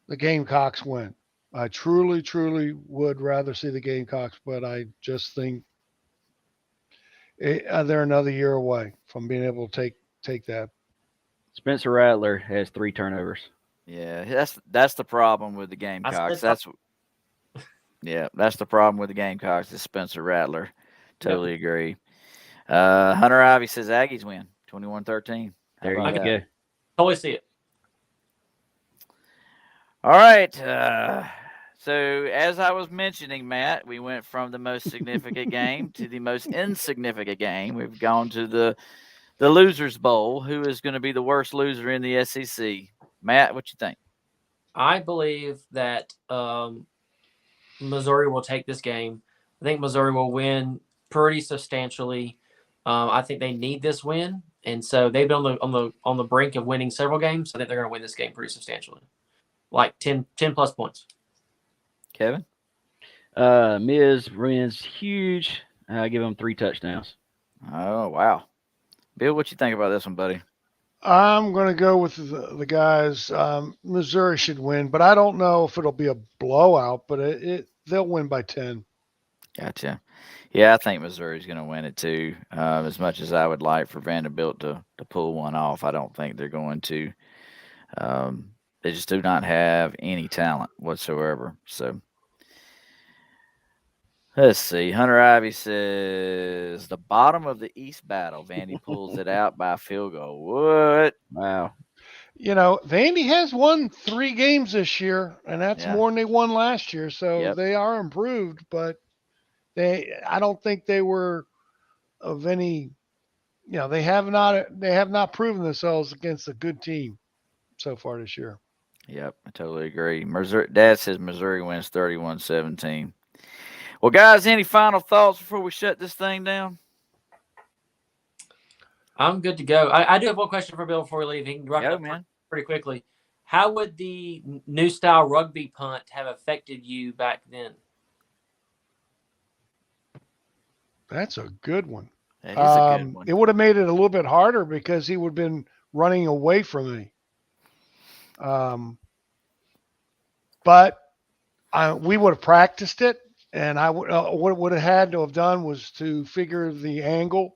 the Gamecocks win. I truly, truly would rather see the Gamecocks, but I just think they're another year away from being able to take that. Spencer Rattler has 3 turnovers. Yeah, that's the problem with the Gamecocks. That's the problem with the Gamecocks is Spencer Rattler. Totally agree. Hunter Ivy says Aggies win 21-13. There you go. Totally see it. All right. So as I was mentioning, Matt, we went from the most significant game to the most insignificant game. We've gone to the Losers Bowl. Who is going to be the worst loser in the SEC? Matt, what you think? I believe that Missouri will take this game. I think Missouri will win pretty substantially. I think they need this win, and so they've been on the brink of winning several games. I think they're going to win this game pretty substantially, like 10 plus points. Kevin? Miz wins huge. I give them 3 touchdowns. Oh, wow. Bill, what you think about this one, buddy? I'm going to go with the guys. Missouri should win, but I don't know if it'll be a blowout, but they'll win by 10. Gotcha. Yeah, I think Missouri's going to win it too. As much as I would like for Vanderbilt to pull one off, I don't think they're going to. They just do not have any talent whatsoever. So let's see. Hunter Ivy says the bottom of the East battle. Vandy pulls it out by a field goal. What? Wow. Vandy has won 3 games this year, and that's more than they won last year. So they are improved, but I don't think they were of any. They have not proven themselves against a good team so far this year. Yep, I totally agree. Dad says Missouri wins 31-17. Well, guys, any final thoughts before we shut this thing down? I'm good to go. I do have one question for Bill before we leave. He can wrap it up pretty quickly. How would the new style rugby punt have affected you back then? That's a good one. That is a good one. It would have made it a little bit harder because he would have been running away from me. But we would have practiced it, and what would have had to have done was to figure the angle.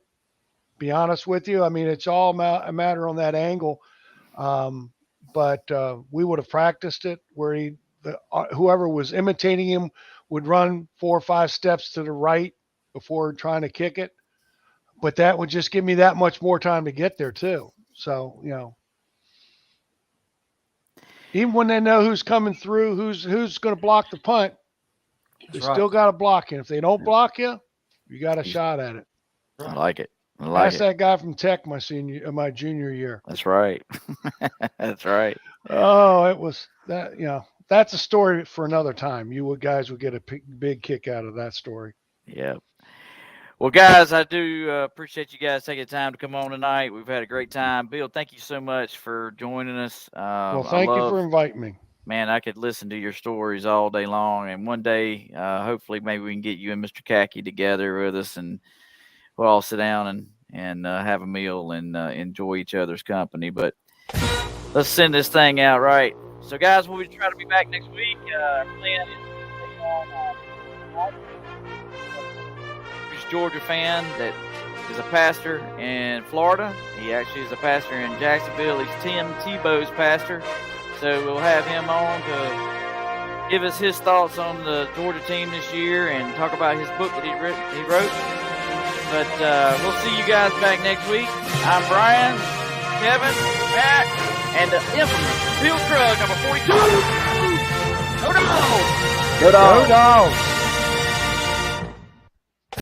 Be honest with you, I mean it's all a matter on that angle. But we would have practiced it where whoever was imitating him would run 4 or 5 steps to the right before trying to kick it. But that would just give me that much more time to get there too. So, even when they know who's coming through, who's going to block the punt, you still got to block it. If they don't block you, you got a shot at it. I like it. That's that guy from Tech my junior year. That's right. That's right. Oh, it was that. That's a story for another time. You guys would get a big kick out of that story. Yeah. Well, guys, I do appreciate you guys taking the time to come on tonight. We've had a great time. Bill, thank you so much for joining us. Well, thank you for inviting me. Man, I could listen to your stories all day long. And one day, hopefully, maybe we can get you and Mr. Kaki together with us, and we'll all sit down and have a meal and enjoy each other's company. But let's send this thing out right. So, guys, we'll try to be back next week. Plan is Georgia fan that is a pastor in Florida. He actually is a pastor in Jacksonville. He's Tim Tebow's pastor. So we'll have him on to give us his thoughts on the Georgia team this year and talk about his book that he wrote. But we'll see you guys back next week. I'm Brian, Kevin, Matt, and the infamous Bill Krug, number 42. Go Dogs! Go Dogs! Go Dogs!